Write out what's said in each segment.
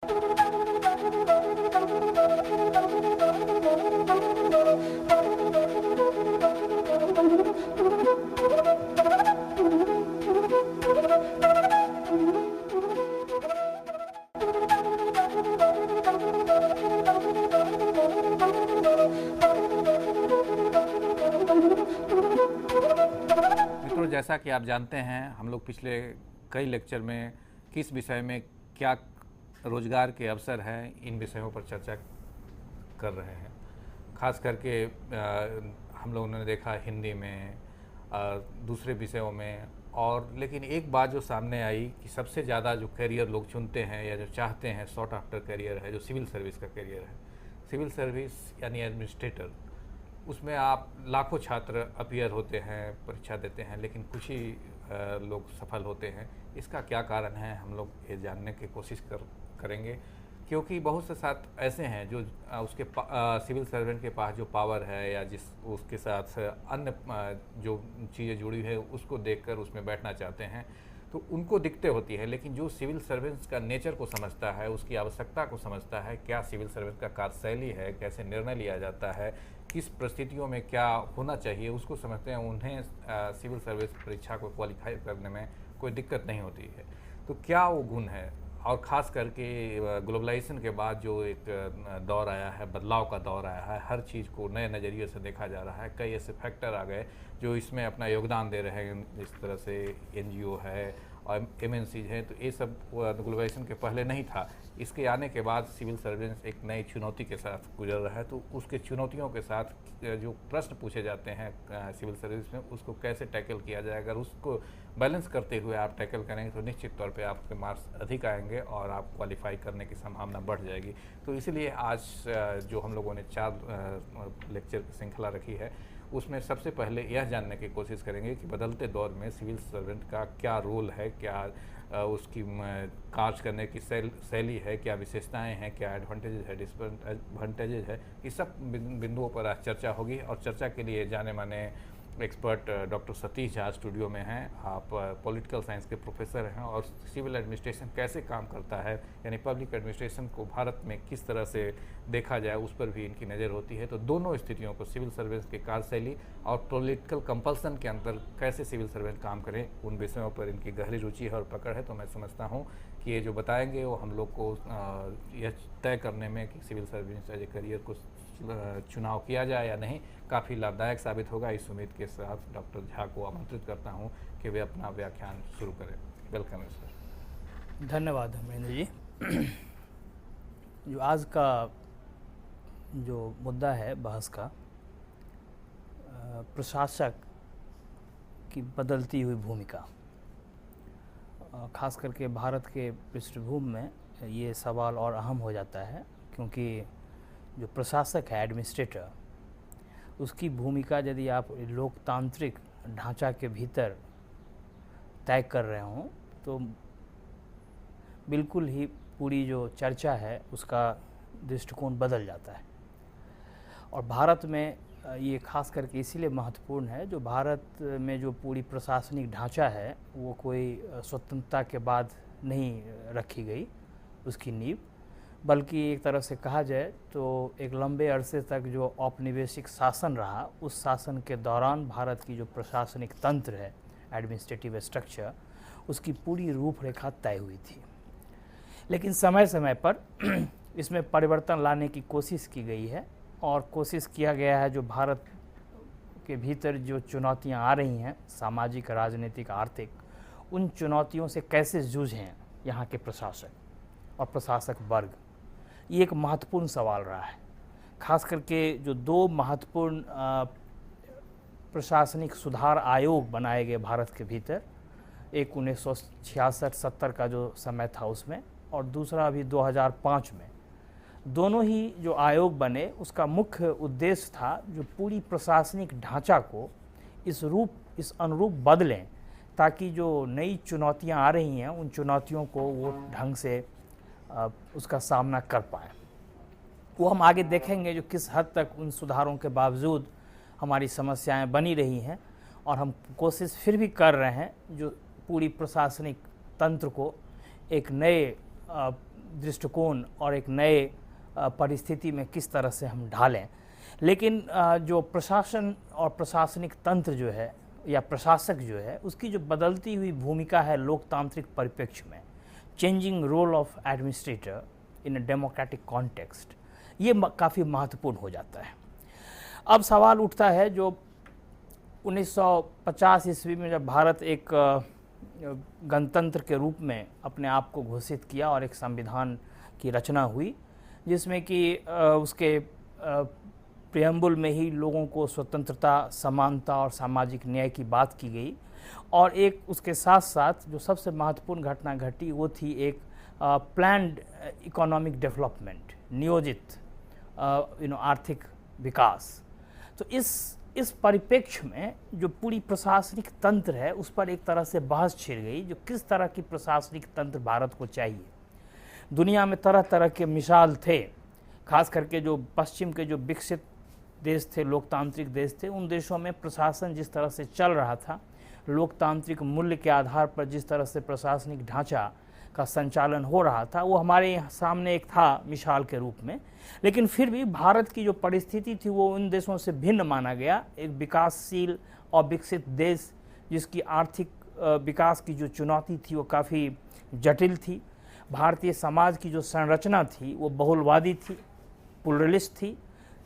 मित्रों, जैसा कि आप जानते हैं, हम लोग पिछले कई लेक्चर में किस विषय में क्या रोजगार के अवसर हैं, इन विषयों पर चर्चा कर रहे हैं। खास करके हम लोगों ने देखा हिंदी में, दूसरे विषयों में, और लेकिन एक बात जो सामने आई कि सबसे ज़्यादा जो करियर लोग चुनते हैं या जो चाहते हैं, सॉट आफ्टर करियर है जो सिविल सर्विस का करियर है। सिविल सर्विस यानी एडमिनिस्ट्रेटर, उसमें आप लाखों छात्र अपीयर होते हैं, परीक्षा देते हैं, लेकिन कुछ ही लोग सफल होते हैं। इसका क्या कारण है, हम लोग ये जानने की कोशिश करेंगे, क्योंकि बहुत से साथ ऐसे हैं जो उसके सिविल सर्वेंट के पास जो पावर है या जिस उसके साथ अन्य जो चीज़ें जुड़ी है उसको देखकर उसमें बैठना चाहते हैं, तो उनको दिक्कतें होती है। लेकिन जो सिविल सर्वेंट्स का नेचर को समझता है, उसकी आवश्यकता को समझता है, क्या सिविल सर्वेंट का कार्यशैली है, कैसे निर्णय लिया जाता है, किस परिस्थितियों में क्या होना चाहिए, उसको समझते हैं, उन्हें सिविल सर्विस परीक्षा को क्वालिफाई करने में कोई दिक्कत नहीं होती है। तो क्या वो गुण है, और ख़ास करके ग्लोबलाइजेशन के बाद जो एक दौर आया है, बदलाव का दौर आया है, हर चीज़ को नए नज़रिए से देखा जा रहा है। कई ऐसे फैक्टर आ गए जो इसमें अपना योगदान दे रहे हैं, जिस तरह से एनजीओ है और एमएनसीज हैं। तो ये सब ग्लोबलाइजेशन के पहले नहीं था। इसके आने के बाद सिविल सर्विस एक नई चुनौती के साथ गुजर रहा है। तो उसके चुनौतियों के साथ जो प्रश्न पूछे जाते हैं सिविल सर्विस में, उसको कैसे टैकल किया जाए। अगर उसको बैलेंस करते हुए आप टैकल करेंगे तो निश्चित तौर पे आपके मार्क्स अधिक आएंगे और आप क्वालिफाई करने की संभावना बढ़ जाएगी। तो इसलिए आज जो हम लोगों ने 4 लेक्चर की श्रृंखला रखी है, उसमें सबसे पहले यह जानने की कोशिश करेंगे कि बदलते दौर में सिविल सर्वेंट का क्या रोल है, क्या उसकी कार्य करने की शैली है, क्या विशेषताएं हैं, क्या एडवांटेजेस है, डिसएडवांटेजेस है। इस सब बिंदुओं पर आज चर्चा होगी। और चर्चा के लिए जाने माने expert doctor Satish Jha studio में हैं। आप पॉलिटिकल साइंस के प्रोफेसर हैं और सिविल एडमिनिस्ट्रेशन कैसे काम करता है, यानी पब्लिक एडमिनिस्ट्रेशन को भारत में किस तरह से देखा जाए, उस पर भी इनकी नज़र होती है। तो दोनों स्थितियों को, सिविल सर्वेंट की कार्यशैली और पॉलिटिकल कंपल्सन के अंदर कैसे सिविल सर्वेंट काम करें, उन विषयों पर इनकी गहरी रुचि है और पकड़ है। तो मैं समझता हूँ कि ये जो बताएंगे वो हम लोग को यह तय करने में कि civil service as a career को चुनाव किया जाए या नहीं, काफ़ी लाभदायक साबित होगा। इस उम्मीद के साथ डॉक्टर झा को आमंत्रित करता हूं कि वे अपना व्याख्यान शुरू करें। Welcome sir. धन्यवाद धर्मेंद्र जी। जो आज का जो मुद्दा है बहस का, प्रशासक की बदलती हुई भूमिका, खास करके भारत के पृष्ठभूमि में ये सवाल और अहम हो जाता है, क्योंकि जो प्रशासक है, एडमिनिस्ट्रेटर, उसकी भूमिका यदि आप लोकतांत्रिक ढांचा के भीतर तय कर रहे हों तो बिल्कुल ही पूरी जो चर्चा है उसका दृष्टिकोण बदल जाता है। और भारत में ये खास करके इसीलिए महत्वपूर्ण है, जो भारत में जो पूरी प्रशासनिक ढांचा है वो कोई स्वतंत्रता के बाद नहीं रखी गई उसकी नींव, बल्कि एक तरह से कहा जाए तो एक लंबे अरसे तक जो औपनिवेशिक शासन रहा, उस शासन के दौरान भारत की जो प्रशासनिक तंत्र है, एडमिनिस्ट्रेटिव स्ट्रक्चर, उसकी पूरी रूपरेखा तय हुई थी। लेकिन समय समय पर इसमें परिवर्तन लाने की कोशिश की गई है, और कोशिश किया गया है जो भारत के भीतर जो चुनौतियां आ रही हैं, सामाजिक, राजनीतिक, आर्थिक, उन चुनौतियों से कैसे जूझें यहाँ के प्रशासक और प्रशासक वर्ग। ये एक महत्वपूर्ण सवाल रहा है। खास करके जो 2 महत्वपूर्ण प्रशासनिक सुधार आयोग बनाए गए भारत के भीतर, एक 1966-70 का जो समय था उसमें, और दूसरा अभी 2005 में। दोनों ही जो आयोग बने, उसका मुख्य उद्देश्य था जो पूरी प्रशासनिक ढांचा को इस अनुरूप बदलें, ताकि जो नई चुनौतियां आ रही हैं उन चुनौतियों को वो ढंग से उसका सामना कर पाए। वो हम आगे देखेंगे जो किस हद तक उन सुधारों के बावजूद हमारी समस्याएं बनी रही हैं, और हम कोशिश फिर भी कर रहे हैं जो पूरी प्रशासनिक तंत्र को एक नए दृष्टिकोण और एक नए परिस्थिति में किस तरह से हम ढालें। लेकिन जो प्रशासन और प्रशासनिक तंत्र जो है या प्रशासक जो है, उसकी जो बदलती हुई भूमिका है लोकतांत्रिक परिप्रेक्ष्य में, changing role of administrator in a democratic context, ये काफ़ी महत्वपूर्ण हो जाता है। अब सवाल उठता है, जो 1950 ईस्वी में जब भारत एक गणतंत्र के रूप में अपने आप को घोषित किया और एक संविधान की रचना हुई, जिसमें कि उसके प्रियम्बुल में ही लोगों को स्वतंत्रता, समानता और सामाजिक न्याय की बात की गई, और एक उसके साथ साथ जो सबसे महत्वपूर्ण घटना घटी वो थी एक प्लान्ड इकोनॉमिक डेवलपमेंट, नियोजित आर्थिक विकास। तो इस परिप्रेक्ष्य में जो पूरी प्रशासनिक तंत्र है उस पर एक तरह से बहस छिड़ गई, जो किस तरह की प्रशासनिक तंत्र भारत को चाहिए। दुनिया में तरह तरह के मिसाल थे, खास करके जो पश्चिम के जो विकसित देश थे, लोकतांत्रिक देश थे, उन देशों में प्रशासन जिस तरह से चल रहा था, लोकतांत्रिक मूल्य के आधार पर जिस तरह से प्रशासनिक ढांचा का संचालन हो रहा था, वो हमारे सामने एक था मिसाल के रूप में। लेकिन फिर भी भारत की जो परिस्थिति थी वो उन देशों से भिन्न माना गया। एक विकासशील और विकसित देश जिसकी आर्थिक विकास की जो चुनौती थी वो काफ़ी जटिल थी। भारतीय समाज की जो संरचना थी वो बहुलवादी थी, प्लुरलिस्ट थी,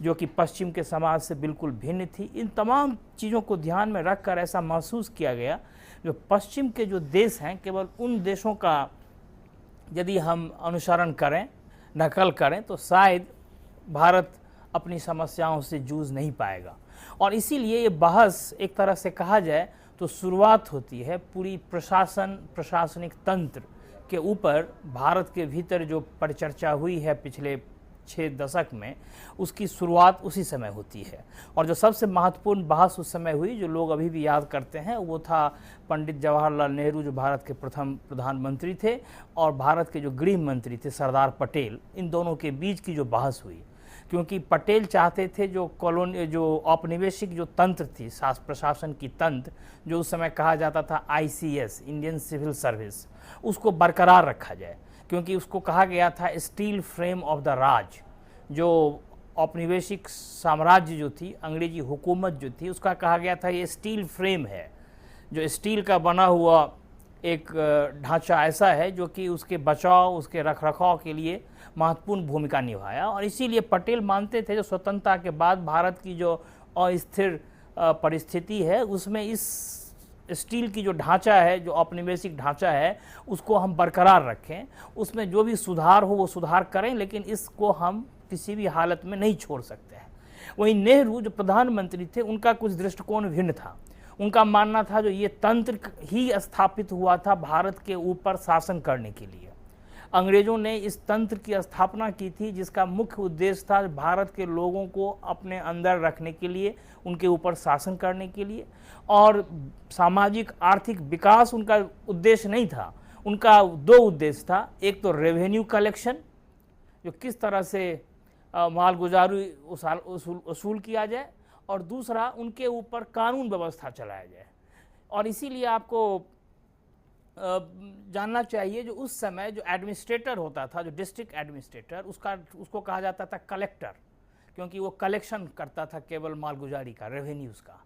जो कि पश्चिम के समाज से बिल्कुल भिन्न थी। इन तमाम चीज़ों को ध्यान में रखकर ऐसा महसूस किया गया, जो पश्चिम के जो देश हैं, केवल उन देशों का यदि हम अनुसरण करें, नकल करें, तो शायद भारत अपनी समस्याओं से जूझ नहीं पाएगा। और इसीलिए ये बहस एक तरह से कहा जाए तो शुरुआत होती है पूरी प्रशासनिक तंत्र के ऊपर। भारत के भीतर जो परिचर्चा हुई है पिछले 6 दशक में, उसकी शुरुआत उसी समय होती है। और जो सबसे महत्वपूर्ण बहस उस समय हुई, जो लोग अभी भी याद करते हैं, वो था पंडित जवाहरलाल नेहरू, जो भारत के प्रथम प्रधानमंत्री थे, और भारत के जो गृह मंत्री थे सरदार पटेल। इन दोनों के बीच की जो बहस हुई, क्योंकि पटेल चाहते थे जो औपनिवेशिक जो तंत्र थी, प्रशासन की तंत्र, जो उस समय कहा जाता था ICS, इंडियन सिविल सर्विस, उसको बरकरार रखा जाए, क्योंकि उसको कहा गया था स्टील फ्रेम ऑफ द राज। जो औपनिवेशिक साम्राज्य जो थी, अंग्रेजी हुकूमत जो थी, उसका कहा गया था ये स्टील फ्रेम है, जो स्टील का बना हुआ एक ढांचा ऐसा है जो कि उसके बचाव, उसके रखरखाव के लिए महत्वपूर्ण भूमिका निभाया। और इसीलिए पटेल मानते थे जो स्वतंत्रता के बाद भारत की जो अस्थिर परिस्थिति है, उसमें इस स्टील की जो ढांचा है, जो औपनिवेशिक ढांचा है, उसको हम बरकरार रखें, उसमें जो भी सुधार हो वो सुधार करें, लेकिन इसको हम किसी भी हालत में नहीं छोड़ सकते हैं। वहीं नेहरू जो प्रधानमंत्री थे, उनका कुछ दृष्टिकोण भिन्न था। उनका मानना था जो ये तंत्र ही स्थापित हुआ था भारत के ऊपर शासन करने के लिए। अंग्रेजों ने इस तंत्र की स्थापना की थी, जिसका मुख्य उद्देश्य था भारत के लोगों को अपने अंदर रखने के लिए, उनके ऊपर शासन करने के लिए। और सामाजिक आर्थिक विकास उनका उद्देश्य नहीं था। उनका 2 उद्देश्य था। एक तो रेवेन्यू कलेक्शन, जो किस तरह से मालगुजारी वसूल किया जाए, और दूसरा उनके ऊपर कानून व्यवस्था चलाया जाए। और इसीलिए आपको जानना चाहिए, जो उस समय जो एडमिनिस्ट्रेटर होता था, जो डिस्ट्रिक्ट एडमिनिस्ट्रेटर, उसको कहा जाता था कलेक्टर, क्योंकि वो कलेक्शन करता था केवल मालगुजारी का, रेवेन्यूज़ का।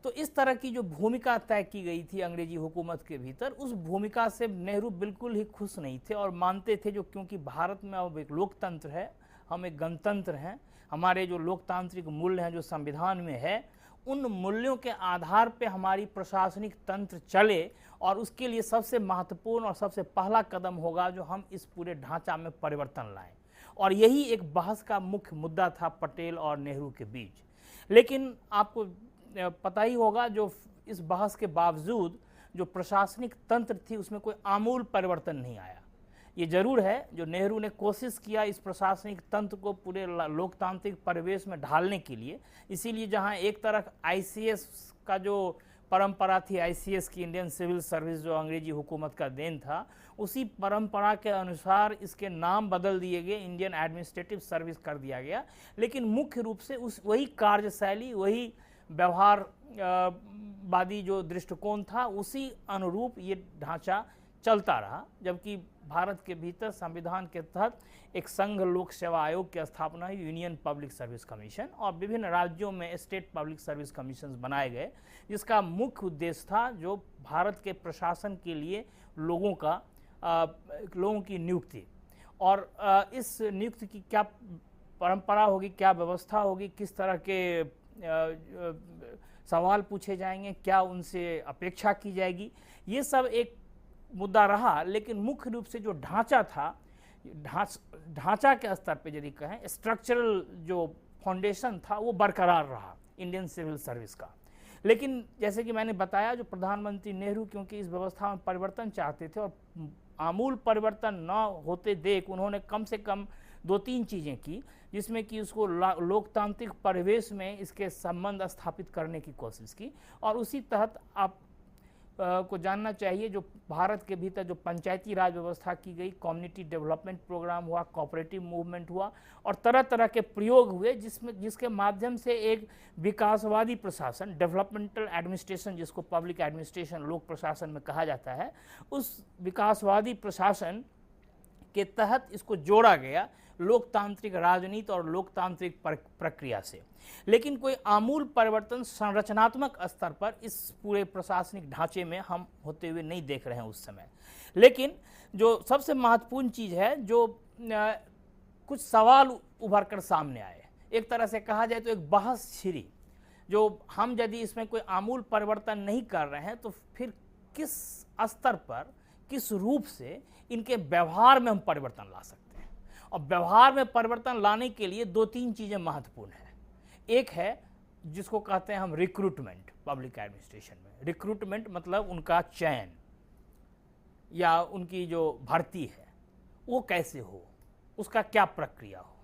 तो इस तरह की जो भूमिका तय की गई थी अंग्रेजी हुकूमत के भीतर, उस भूमिका से नेहरू बिल्कुल ही खुश नहीं थे और मानते थे जो क्योंकि भारत में अब एक लोकतंत्र है, हम एक गणतंत्र हैं, हमारे जो लोकतांत्रिक मूल्य हैं जो संविधान में है, उन मूल्यों के आधार पे हमारी प्रशासनिक तंत्र चले, और उसके लिए सबसे महत्वपूर्ण और सबसे पहला कदम होगा जो हम इस पूरे ढांचा में परिवर्तन लाएं। और यही एक बहस का मुख्य मुद्दा था पटेल और नेहरू के बीच। लेकिन आपको पता ही होगा, जो इस बहस के बावजूद जो प्रशासनिक तंत्र थी उसमें कोई आमूल परिवर्तन नहीं आया। ये जरूर है जो नेहरू ने कोशिश किया इस प्रशासनिक तंत्र को पूरे लोकतांत्रिक परिवेश में ढालने के लिए। इसीलिए जहां एक तरफ ICS का जो परंपरा थी, ICS की, इंडियन सिविल सर्विस, जो अंग्रेजी हुकूमत का देन था, उसी परंपरा के अनुसार इसके नाम बदल दिए गए, इंडियन एडमिनिस्ट्रेटिव सर्विस कर दिया गया। लेकिन मुख्य रूप से वही कार्यशैली, वही व्यवहारवादी जो दृष्टिकोण था, उसी अनुरूप ये ढांचा चलता रहा। जबकि भारत के भीतर संविधान के तहत एक संघ लोक सेवा आयोग की स्थापना हुई, यूनियन पब्लिक सर्विस कमीशन, और विभिन्न राज्यों में स्टेट पब्लिक सर्विस कमीशन बनाए गए, जिसका मुख्य उद्देश्य था जो भारत के प्रशासन के लिए लोगों की नियुक्ति, और इस नियुक्ति की क्या परंपरा होगी, क्या व्यवस्था होगी, किस तरह के सवाल पूछे जाएंगे, क्या उनसे अपेक्षा की जाएगी, ये सब एक मुद्दा रहा। लेकिन मुख्य रूप से जो ढांचा था, ढांचा के स्तर पे यदि कहें, स्ट्रक्चरल जो फाउंडेशन था वो बरकरार रहा इंडियन सिविल सर्विस का। लेकिन जैसे कि मैंने बताया, जो प्रधानमंत्री नेहरू क्योंकि इस व्यवस्था में परिवर्तन चाहते थे और आमूल परिवर्तन न होते देख उन्होंने कम से कम 2-3 चीज़ें की, जिसमें कि उसको लोकतांत्रिक परिवेश में इसके संबंध स्थापित करने की कोशिश की। और उसी तहत आप को जानना चाहिए, जो भारत के भीतर जो पंचायती राज व्यवस्था की गई, कम्युनिटी डेवलपमेंट प्रोग्राम हुआ, कोऑपरेटिव मूवमेंट हुआ, और तरह तरह के प्रयोग हुए जिसके माध्यम से एक विकासवादी प्रशासन, डेवलपमेंटल एडमिनिस्ट्रेशन, जिसको पब्लिक एडमिनिस्ट्रेशन लोक प्रशासन में कहा जाता है, उस विकासवादी प्रशासन के तहत इसको जोड़ा गया लोकतांत्रिक राजनीति और लोकतांत्रिक प्रक्रिया से। लेकिन कोई आमूल परिवर्तन संरचनात्मक स्तर पर इस पूरे प्रशासनिक ढांचे में हम होते हुए नहीं देख रहे हैं उस समय। लेकिन जो सबसे महत्वपूर्ण चीज़ है, जो कुछ सवाल उभर कर सामने आए, एक तरह से कहा जाए तो एक बहस छिड़ी, जो हम यदि इसमें कोई आमूल परिवर्तन नहीं कर रहे हैं तो फिर किस स्तर पर, किस रूप से इनके व्यवहार में हम परिवर्तन ला सकते हैं। और व्यवहार में परिवर्तन लाने के लिए 2-3 चीज़ें महत्वपूर्ण हैं। एक है जिसको कहते हैं हम रिक्रूटमेंट। पब्लिक एडमिनिस्ट्रेशन में रिक्रूटमेंट मतलब उनका चयन या उनकी जो भर्ती है वो कैसे हो, उसका क्या प्रक्रिया हो,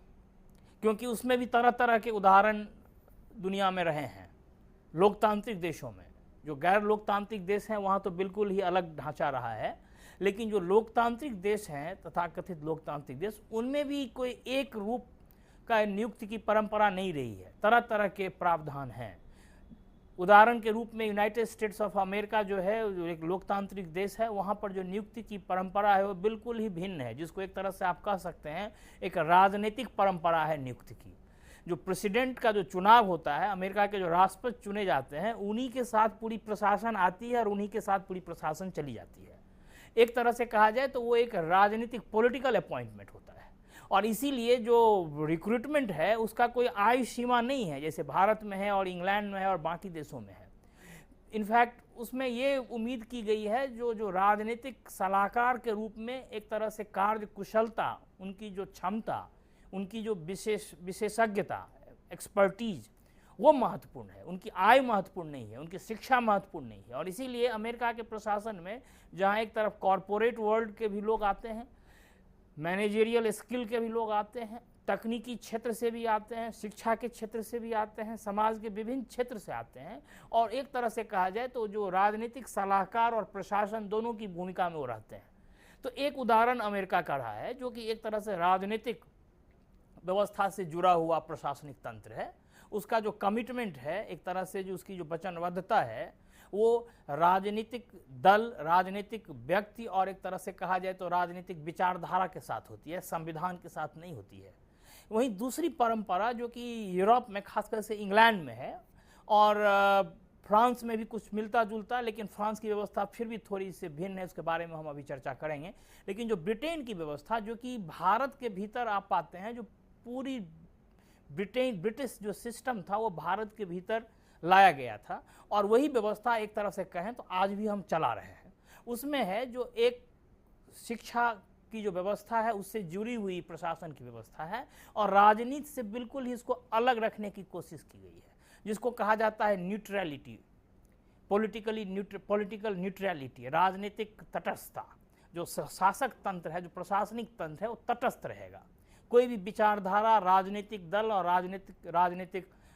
क्योंकि उसमें भी तरह तरह के उदाहरण दुनिया में रहे हैं। लोकतांत्रिक देशों में, जो गैर लोकतांत्रिक देश हैं वहाँ तो बिल्कुल ही अलग ढांचा रहा है, लेकिन जो लोकतांत्रिक देश हैं, तथाकथित लोकतांत्रिक देश, उनमें भी कोई एक रूप का नियुक्ति की परंपरा नहीं रही है, तरह तरह के प्रावधान हैं। उदाहरण के रूप में यूनाइटेड स्टेट्स ऑफ अमेरिका जो है, जो एक लोकतांत्रिक देश है, वहाँ पर जो नियुक्ति की परंपरा है वो बिल्कुल ही भिन्न है, जिसको एक तरह से आप कह सकते हैं एक राजनीतिक परंपरा है नियुक्ति की। जो प्रेसिडेंट का जो चुनाव होता है, अमेरिका के जो राष्ट्रपति चुने जाते हैं, उन्हीं के साथ पूरी प्रशासन आती है और उन्हीं के साथ पूरी प्रशासन चली जाती है। एक तरह से कहा जाए तो वो एक राजनीतिक पॉलिटिकल अपॉइंटमेंट होता है, और इसीलिए जो रिक्रूटमेंट है उसका कोई आयु सीमा नहीं है, जैसे भारत में है और इंग्लैंड में है और बाकी देशों में है। इनफैक्ट उसमें ये उम्मीद की गई है जो राजनीतिक सलाहकार के रूप में एक तरह से कार्य कुशलता, उनकी जो क्षमता, उनकी जो विशेषज्ञता, एक्सपर्टीज, वो महत्वपूर्ण है। उनकी आय महत्वपूर्ण नहीं है, उनकी शिक्षा महत्वपूर्ण नहीं है। और इसीलिए अमेरिका के प्रशासन में जहाँ एक तरफ कॉरपोरेट वर्ल्ड के भी लोग आते हैं, मैनेजरियल स्किल के भी लोग आते हैं, तकनीकी क्षेत्र से भी आते हैं, शिक्षा के क्षेत्र से भी आते हैं, समाज के विभिन्न क्षेत्र से आते हैं, और एक तरह से कहा जाए तो जो राजनीतिक सलाहकार और प्रशासन दोनों की भूमिका में वो रहते हैं। तो एक उदाहरण अमेरिका का रहा है, जो कि एक तरह से राजनीतिक व्यवस्था से जुड़ा हुआ प्रशासनिक तंत्र है। उसका जो कमिटमेंट है, एक तरह से जो उसकी जो वचनबद्धता है, वो राजनीतिक दल, राजनीतिक व्यक्ति और एक तरह से कहा जाए तो राजनीतिक विचारधारा के साथ होती है, संविधान के साथ नहीं होती है। वहीं दूसरी परंपरा जो कि यूरोप में, खासकर से इंग्लैंड में है, और फ्रांस में भी कुछ मिलता जुलता, लेकिन फ्रांस की व्यवस्था फिर भी थोड़ी सी भिन्न है, उसके बारे में हम अभी चर्चा करेंगे। लेकिन जो ब्रिटेन की व्यवस्था, जो कि भारत के भीतर आप पाते हैं, जो पूरी ब्रिटिश जो सिस्टम था वो भारत के भीतर लाया गया था, और वही व्यवस्था एक तरह से कहें तो आज भी हम चला रहे हैं। उसमें है जो एक शिक्षा की जो व्यवस्था है उससे जुड़ी हुई प्रशासन की व्यवस्था है, और राजनीति से बिल्कुल ही इसको अलग रखने की कोशिश की गई है, जिसको कहा जाता है न्यूट्रलिटी, पॉलिटिकल न्यूट्रलिटी, राजनीतिक तटस्थता। जो शासक तंत्र है, जो प्रशासनिक तंत्र है, वो तटस्थ रहेगा। कोई भी विचारधारा, राजनीतिक दल और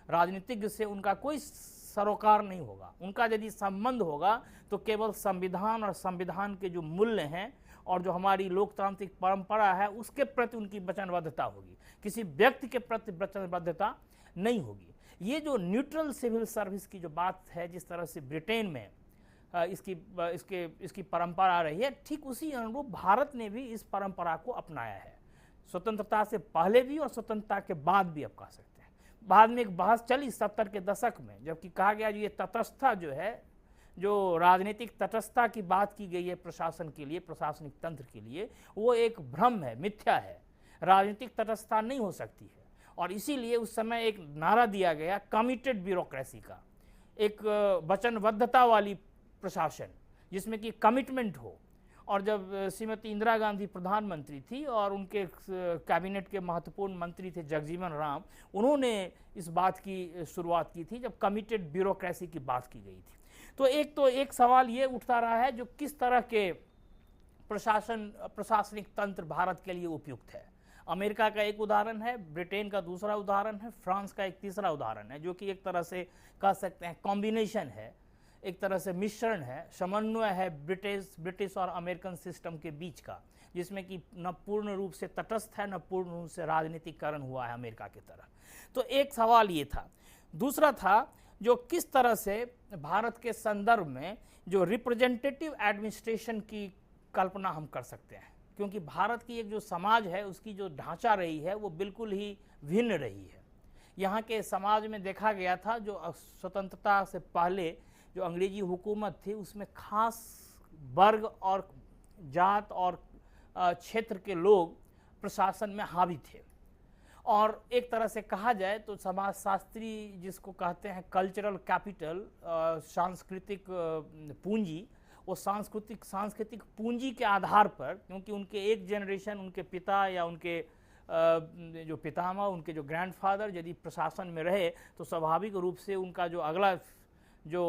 राजनीतिज्ञ से उनका कोई सरोकार नहीं होगा। उनका यदि संबंध होगा तो केवल संविधान और संविधान के जो मूल्य हैं और जो हमारी लोकतांत्रिक परंपरा है उसके प्रति उनकी वचनबद्धता होगी, किसी व्यक्ति के प्रति वचनबद्धता नहीं होगी। ये जो न्यूट्रल सिविल सर्विस की जो बात है, जिस तरह से ब्रिटेन में इसकी परंपरा रही है, ठीक उसी अनुरूप भारत ने भी इस परंपरा को अपनाया है, स्वतंत्रता से पहले भी और स्वतंत्रता के बाद भी, आप कह सकते हैं। बाद में एक बहस चली 70 के दशक में, जबकि कहा गया जो ये तटस्थता जो है, जो राजनीतिक तटस्थता की बात की गई है प्रशासन के लिए, प्रशासनिक तंत्र के लिए, वो एक भ्रम है, मिथ्या है, राजनीतिक तटस्थता नहीं हो सकती है। और इसीलिए उस समय एक नारा दिया गया कमिटेड ब्यूरोक्रेसी का, एक वचनबद्धता वाली प्रशासन जिसमें कि कमिटमेंट हो। और जब श्रीमती इंदिरा गांधी प्रधानमंत्री थी और उनके कैबिनेट के महत्वपूर्ण मंत्री थे जगजीवन राम, उन्होंने इस बात की शुरुआत की थी जब कमिटेड ब्यूरोक्रेसी की बात की गई थी। तो एक सवाल ये उठता रहा है जो किस तरह के प्रशासनिक तंत्र भारत के लिए उपयुक्त है। अमेरिका का एक उदाहरण है, ब्रिटेन का दूसरा उदाहरण है, फ्रांस का एक तीसरा उदाहरण है, जो कि एक तरह से कह सकते हैं कॉम्बिनेशन है, एक तरह से मिश्रण है, समन्वय है ब्रिटिश और अमेरिकन सिस्टम के बीच का, जिसमें कि न पूर्ण रूप से तटस्थ है न पूर्ण रूप से राजनीतिकरण हुआ है अमेरिका की तरह। तो एक सवाल ये था। दूसरा था जो किस तरह से भारत के संदर्भ में जो रिप्रेजेंटेटिव एडमिनिस्ट्रेशन की कल्पना हम कर सकते हैं, क्योंकि भारत की एक जो समाज है उसकी जो ढांचा रही है वो बिल्कुल ही भिन्न रही है। यहाँ के समाज में देखा गया था जो स्वतंत्रता से पहले जो अंग्रेजी हुकूमत थी उसमें खास वर्ग और जात और क्षेत्र के लोग प्रशासन में हावी थे। और एक तरह से कहा जाए तो समाजशास्त्री जिसको कहते हैं कल्चरल कैपिटल, सांस्कृतिक पूंजी, वो सांस्कृतिक पूंजी के आधार पर, क्योंकि उनके एक जनरेशन उनके पिता या उनके जो पितामह, उनके जो ग्रैंडफादर यदि प्रशासन में रहे तो स्वाभाविक रूप से उनका जो अगला जो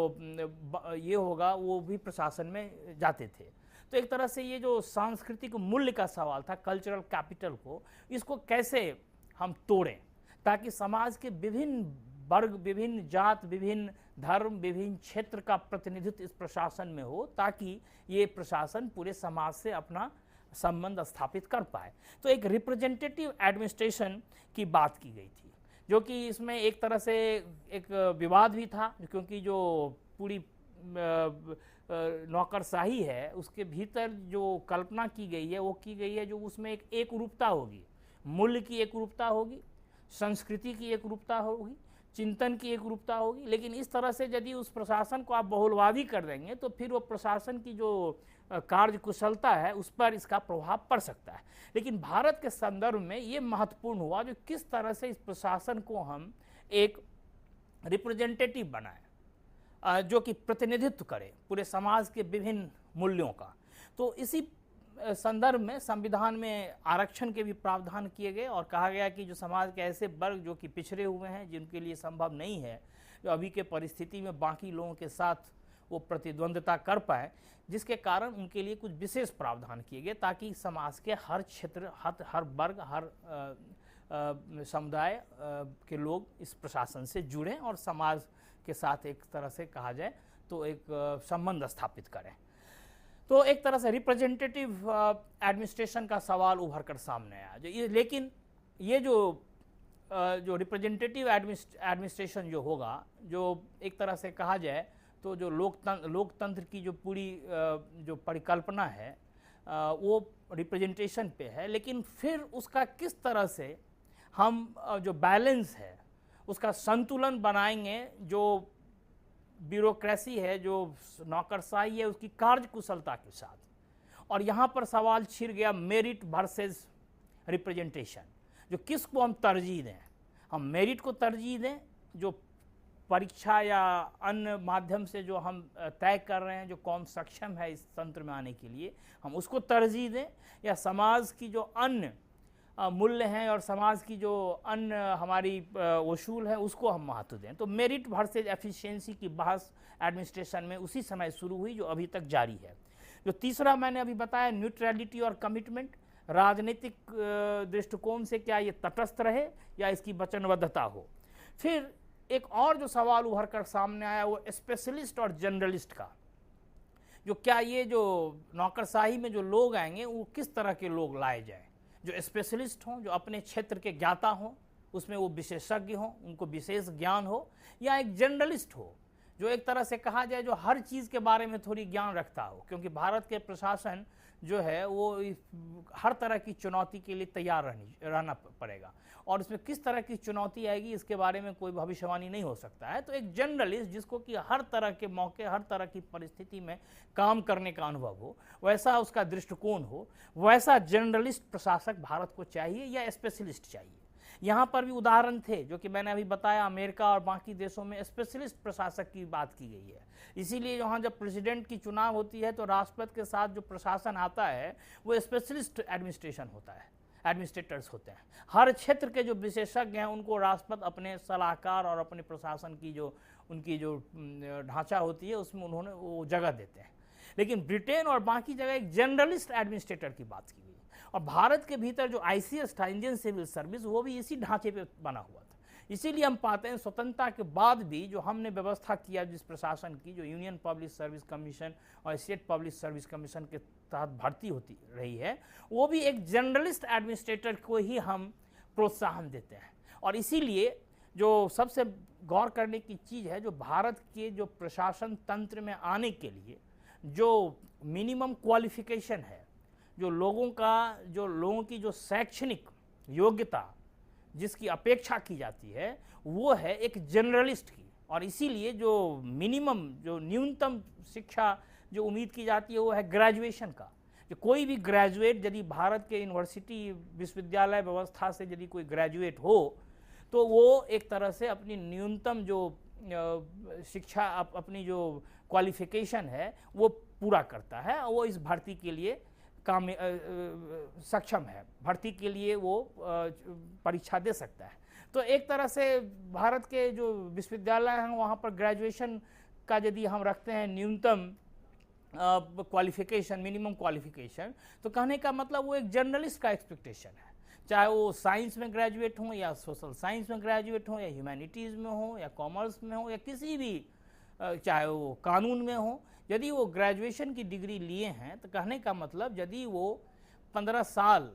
ये होगा वो भी प्रशासन में जाते थे। तो एक तरह से ये जो सांस्कृतिक मूल्य का सवाल था, कल्चरल कैपिटल को, इसको कैसे हम तोड़ें ताकि समाज के विभिन्न वर्ग, विभिन्न जात, विभिन्न धर्म, विभिन्न क्षेत्र का प्रतिनिधित्व इस प्रशासन में हो, ताकि ये प्रशासन पूरे समाज से अपना संबंध स्थापित कर पाए। तो एक रिप्रेजेंटेटिव एडमिनिस्ट्रेशन की बात की गई थी, जो कि इसमें एक तरह से एक विवाद भी था, क्योंकि जो पूरी नौकरशाही है उसके भीतर जो कल्पना की गई है वो की गई है जो उसमें एक एकरूपता होगी, मूल्य की एकरूपता होगी, संस्कृति की एकरूपता होगी, चिंतन की एकरूपता होगी। लेकिन इस तरह से यदि उस प्रशासन को आप बहुलवादी कर देंगे तो फिर वो प्रशासन की जो कार्य कुशलता है उस पर इसका प्रभाव पड़ सकता है। लेकिन भारत के संदर्भ में ये महत्वपूर्ण हुआ जो किस तरह से इस प्रशासन को हम एक रिप्रेजेंटेटिव बनाएं, जो कि प्रतिनिधित्व करे पूरे समाज के विभिन्न मूल्यों का। तो इसी संदर्भ में संविधान में आरक्षण के भी प्रावधान किए गए और कहा गया कि जो समाज के ऐसे वर्ग जो कि पिछड़े हुए हैं, जिनके लिए संभव नहीं है जो अभी के परिस्थिति में बाकी लोगों के साथ वो प्रतिद्वंद्विता कर पाए, जिसके कारण उनके लिए कुछ विशेष प्रावधान किए गए ताकि समाज के हर क्षेत्र, हर वर्ग, हर समुदाय के लोग इस प्रशासन से जुड़ें और समाज के साथ एक तरह से कहा जाए तो एक संबंध स्थापित करें। तो एक तरह से रिप्रेजेंटेटिव एडमिनिस्ट्रेशन का सवाल उभर कर सामने आया। लेकिन ये जो रिप्रेजेंटेटिव एडमिनिस्ट्रेशन जो होगा, जो एक तरह से कहा जाए तो जो लोकतंत्र की जो पूरी जो परिकल्पना है वो रिप्रेजेंटेशन पे है, लेकिन फिर उसका किस तरह से हम जो बैलेंस है उसका संतुलन बनाएंगे, जो ब्यूरोक्रेसी है, जो नौकरशाही है, उसकी कार्यकुशलता के साथ। और यहाँ पर सवाल छिड़ गया मेरिट वर्सेस रिप्रेजेंटेशन, जो किसको हम तरजीह दें। हम मेरिट को तरजीह दें, जो परीक्षा या अन्य माध्यम से जो हम तय कर रहे हैं, जो कौन सक्षम है इस तंत्र में आने के लिए, हम उसको तरजीह दें, या समाज की जो अन्य मूल्य हैं और समाज की जो अन्य हमारी वसूल है उसको हम महत्व दें। तो मेरिट वर्सेज एफिशिएंसी की बहस एडमिनिस्ट्रेशन में उसी समय शुरू हुई जो अभी तक जारी है। जो तीसरा मैंने अभी बताया न्यूट्रलिटी और कमिटमेंट, राजनीतिक दृष्टिकोण से क्या ये तटस्थ रहे या इसकी वचनबद्धता हो। फिर एक और जो सवाल उभर कर सामने आया वो स्पेशलिस्ट और जनरलिस्ट का, जो क्या ये जो नौकरशाही में जो लोग आएंगे वो किस तरह के लोग लाए जाएं, जो स्पेशलिस्ट हों, जो अपने क्षेत्र के ज्ञाता हों, उसमें वो विशेषज्ञ हों, उनको विशेष ज्ञान हो, या एक जनरलिस्ट हो जो एक तरह से कहा जाए जो हर चीज़ के बारे में थोड़ी ज्ञान रखता हो, क्योंकि भारत के प्रशासन जो है वो हर तरह की चुनौती के लिए तैयार रहना पड़ेगा, और इसमें किस तरह की चुनौती आएगी इसके बारे में कोई भविष्यवाणी नहीं हो सकता है। तो एक जर्नलिस्ट जिसको कि हर तरह के मौके, हर तरह की परिस्थिति में काम करने का अनुभव हो, वैसा उसका दृष्टिकोण हो, वैसा जर्नलिस्ट प्रशासक भारत को चाहिए या स्पेशलिस्ट चाहिए। यहाँ पर भी उदाहरण थे जो कि मैंने अभी बताया, अमेरिका और बाकी देशों में स्पेशलिस्ट प्रशासक की बात की गई है। इसीलिए यहाँ जब प्रेसिडेंट की चुनाव होती है तो राष्ट्रपति के साथ जो प्रशासन आता है वो स्पेशलिस्ट एडमिनिस्ट्रेशन होता है, एडमिनिस्ट्रेटर्स होते हैं। हर क्षेत्र के जो विशेषज्ञ हैं उनको राष्ट्रपति अपने सलाहकार और अपने प्रशासन की जो उनकी जो ढांचा होती है उसमें उन्होंने वो जगह देते हैं। लेकिन ब्रिटेन और बाकी जगह एक जनरलिस्ट एडमिनिस्ट्रेटर की बात की गई, और भारत के भीतर जो ICS था, इंडियन सिविल सर्विस, वो भी इसी ढांचे पे बना हुआ था। इसीलिए हम पाते हैं स्वतंत्रता के बाद भी जो हमने व्यवस्था किया जिस प्रशासन की, जो यूनियन पब्लिक सर्विस कमीशन और स्टेट पब्लिक सर्विस कमीशन के तहत भर्ती होती रही है, वो भी एक जर्नलिस्ट एडमिनिस्ट्रेटर को ही हम प्रोत्साहन देते हैं। और इसीलिए जो सबसे गौर करने की चीज़ है, जो भारत के जो प्रशासन तंत्र में आने के लिए जो मिनिमम क्वालिफिकेशन है, जो लोगों की जो शैक्षणिक योग्यता जिसकी अपेक्षा की जाती है, वो है एक जर्नलिस्ट की। और इसीलिए जो मिनिमम, जो न्यूनतम शिक्षा जो उम्मीद की जाती है वो है ग्रेजुएशन का। जो कोई भी ग्रेजुएट यदि भारत के यूनिवर्सिटी विश्वविद्यालय व्यवस्था से यदि कोई ग्रेजुएट हो तो वो एक तरह से अपनी न्यूनतम जो शिक्षा, अपनी जो क्वालिफिकेशन है वो पूरा करता है, और वो इस भर्ती के लिए काम सक्षम है, भर्ती के लिए वो परीक्षा दे सकता है। तो एक तरह से भारत के जो विश्वविद्यालय हैं वहाँ पर ग्रेजुएशन का यदि हम रखते हैं न्यूनतम क्वालिफिकेशन, मिनिमम क्वालिफिकेशन, तो कहने का मतलब वो एक जर्नलिस्ट का एक्सपेक्टेशन है, चाहे वो साइंस में ग्रेजुएट हों या सोशल साइंस में ग्रेजुएट हों या ह्यूमैनिटीज़ में हो या कॉमर्स में हो या किसी भी, चाहे वो कानून में हो, यदि वो ग्रेजुएशन की डिग्री लिए हैं तो कहने का मतलब यदि वो 15 साल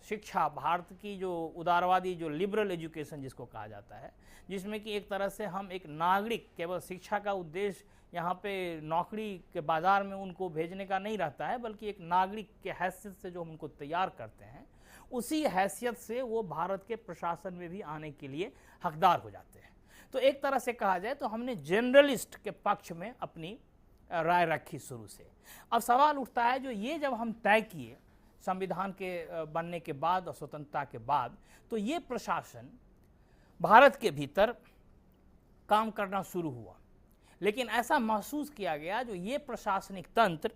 शिक्षा, भारत की जो उदारवादी, जो लिबरल एजुकेशन जिसको कहा जाता है, जिसमें कि एक तरह से हम एक नागरिक, केवल शिक्षा का उद्देश्य यहाँ पे नौकरी के बाज़ार में उनको भेजने का नहीं रहता है, बल्कि एक नागरिक के हैसियत से जो हम उनको तैयार करते हैं, उसी हैसियत से वो भारत के प्रशासन में भी आने के लिए हकदार हो जाते हैं। तो एक तरह से कहा जाए तो हमने जनरलिस्ट के पक्ष में अपनी राय रखी शुरू से। अब सवाल उठता है, जो ये जब हम तय किए संविधान के बनने के बाद और स्वतंत्रता के बाद, तो ये प्रशासन भारत के भीतर काम करना शुरू हुआ, लेकिन ऐसा महसूस किया गया जो ये प्रशासनिक तंत्र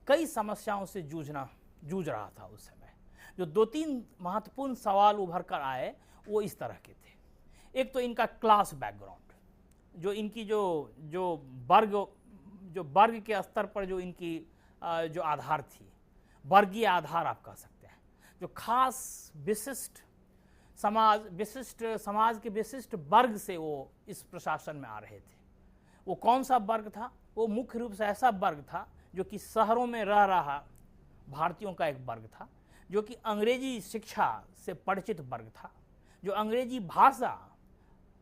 कई समस्याओं से जूझ रहा था उस समय। जो 2-3 महत्वपूर्ण सवाल उभर कर आए वो इस तरह के थे। एक तो इनका क्लास बैकग्राउंड, जो इनकी जो वर्ग के स्तर पर जो इनकी जो आधार थी, वर्गीय आधार आप कह सकते हैं, जो खास विशिष्ट समाज के विशिष्ट वर्ग से वो इस प्रशासन में आ रहे थे। वो कौन सा वर्ग था? वो मुख्य रूप से ऐसा वर्ग था जो कि शहरों में रह रहा भारतीयों का एक वर्ग था, जो कि अंग्रेजी शिक्षा से परिचित वर्ग था, जो अंग्रेजी भाषा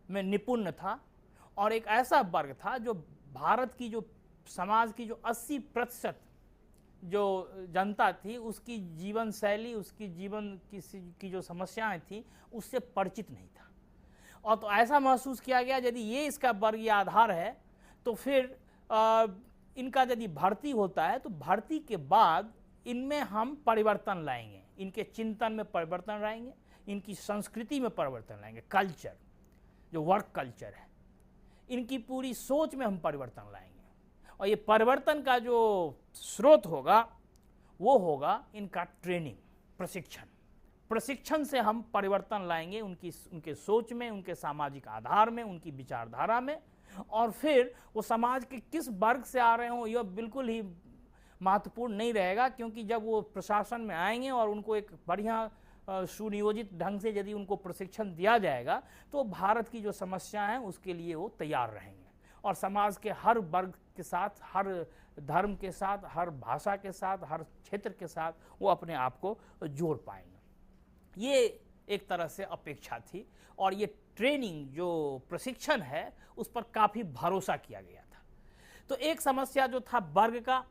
में निपुण था, और एक ऐसा वर्ग था जो भारत की जो समाज की जो 80% जो जनता थी उसकी जीवन शैली, उसकी जीवन की जो समस्याएं थी उससे परिचित नहीं था। और तो ऐसा महसूस किया गया यदि ये इसका वर्गीय आधार है तो फिर इनका यदि भर्ती होता है तो भर्ती के बाद इनमें हम परिवर्तन लाएंगे, इनके चिंतन में परिवर्तन लाएंगे, इनकी संस्कृति में परिवर्तन लाएंगे, कल्चर, जो वर्क कल्चर है, इनकी पूरी सोच में हम परिवर्तन लाएंगे। और ये परिवर्तन का जो स्रोत होगा वो होगा इनका ट्रेनिंग, प्रशिक्षण से हम परिवर्तन लाएंगे उनके सोच में, उनके सामाजिक आधार में, उनकी विचारधारा में। और फिर वो समाज के किस वर्ग से आ रहे हों यह बिल्कुल ही महत्वपूर्ण नहीं रहेगा, क्योंकि जब वो प्रशासन में आएंगे और उनको एक बढ़िया सुनियोजित ढंग से यदि उनको प्रशिक्षण दिया जाएगा तो भारत की जो समस्या है उसके लिए वो तैयार रहेंगे, और समाज के हर वर्ग के साथ, हर धर्म के साथ, हर भाषा के साथ, हर क्षेत्र के साथ वो अपने आप को जोड़ पाएंगे। ये एक तरह से अपेक्षा थी, और ये ट्रेनिंग जो प्रशिक्षण है उस पर काफ़ी भरोसा किया गया था। तो एक समस्या जो था वर्ग का,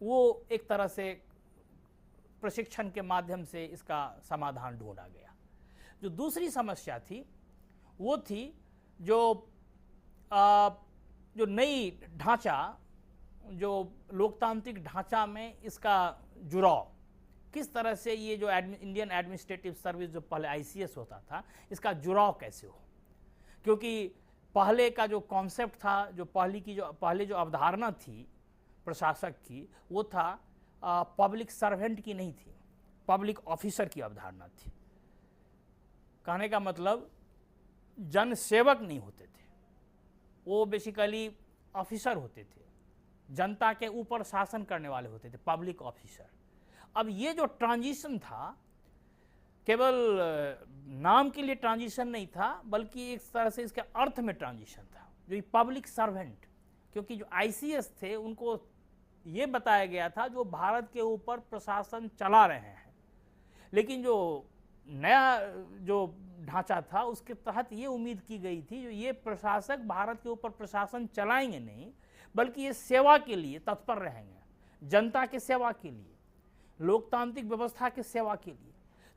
वो एक तरह से प्रशिक्षण के माध्यम से इसका समाधान ढूंढा गया। जो दूसरी समस्या थी वो थी जो नई ढांचा, जो लोकतांत्रिक ढांचा में इसका जुड़ाव, किस तरह से ये जो इंडियन एडमिनिस्ट्रेटिव सर्विस जो पहले आईसीएस होता था, इसका जुड़ाव कैसे हो। क्योंकि पहले का जो कॉन्सेप्ट था, जो पहले जो अवधारणा थी प्रशासक की, वो था पब्लिक सर्वेंट की नहीं थी, पब्लिक ऑफिसर की अवधारणा थी। कहने का मतलब जन सेवक नहीं होते थे, वो बेसिकली ऑफिसर होते थे, जनता के ऊपर शासन करने वाले होते थे, पब्लिक ऑफिसर। अब ये जो ट्रांजिशन था, केवल नाम के लिए ट्रांजिशन नहीं था, बल्कि एक तरह से इसके अर्थ में ट्रांजिशन था, जो पब्लिक सर्वेंट। क्योंकि जो आईसीएस थे उनको ये बताया गया था जो भारत के ऊपर प्रशासन चला रहे हैं, लेकिन जो नया जो ढांचा था उसके तहत ये उम्मीद की गई थी जो ये प्रशासक भारत के ऊपर प्रशासन चलाएंगे नहीं, बल्कि ये सेवा के लिए तत्पर रहेंगे, जनता की सेवा के लिए, लोकतांत्रिक व्यवस्था की सेवा के लिए।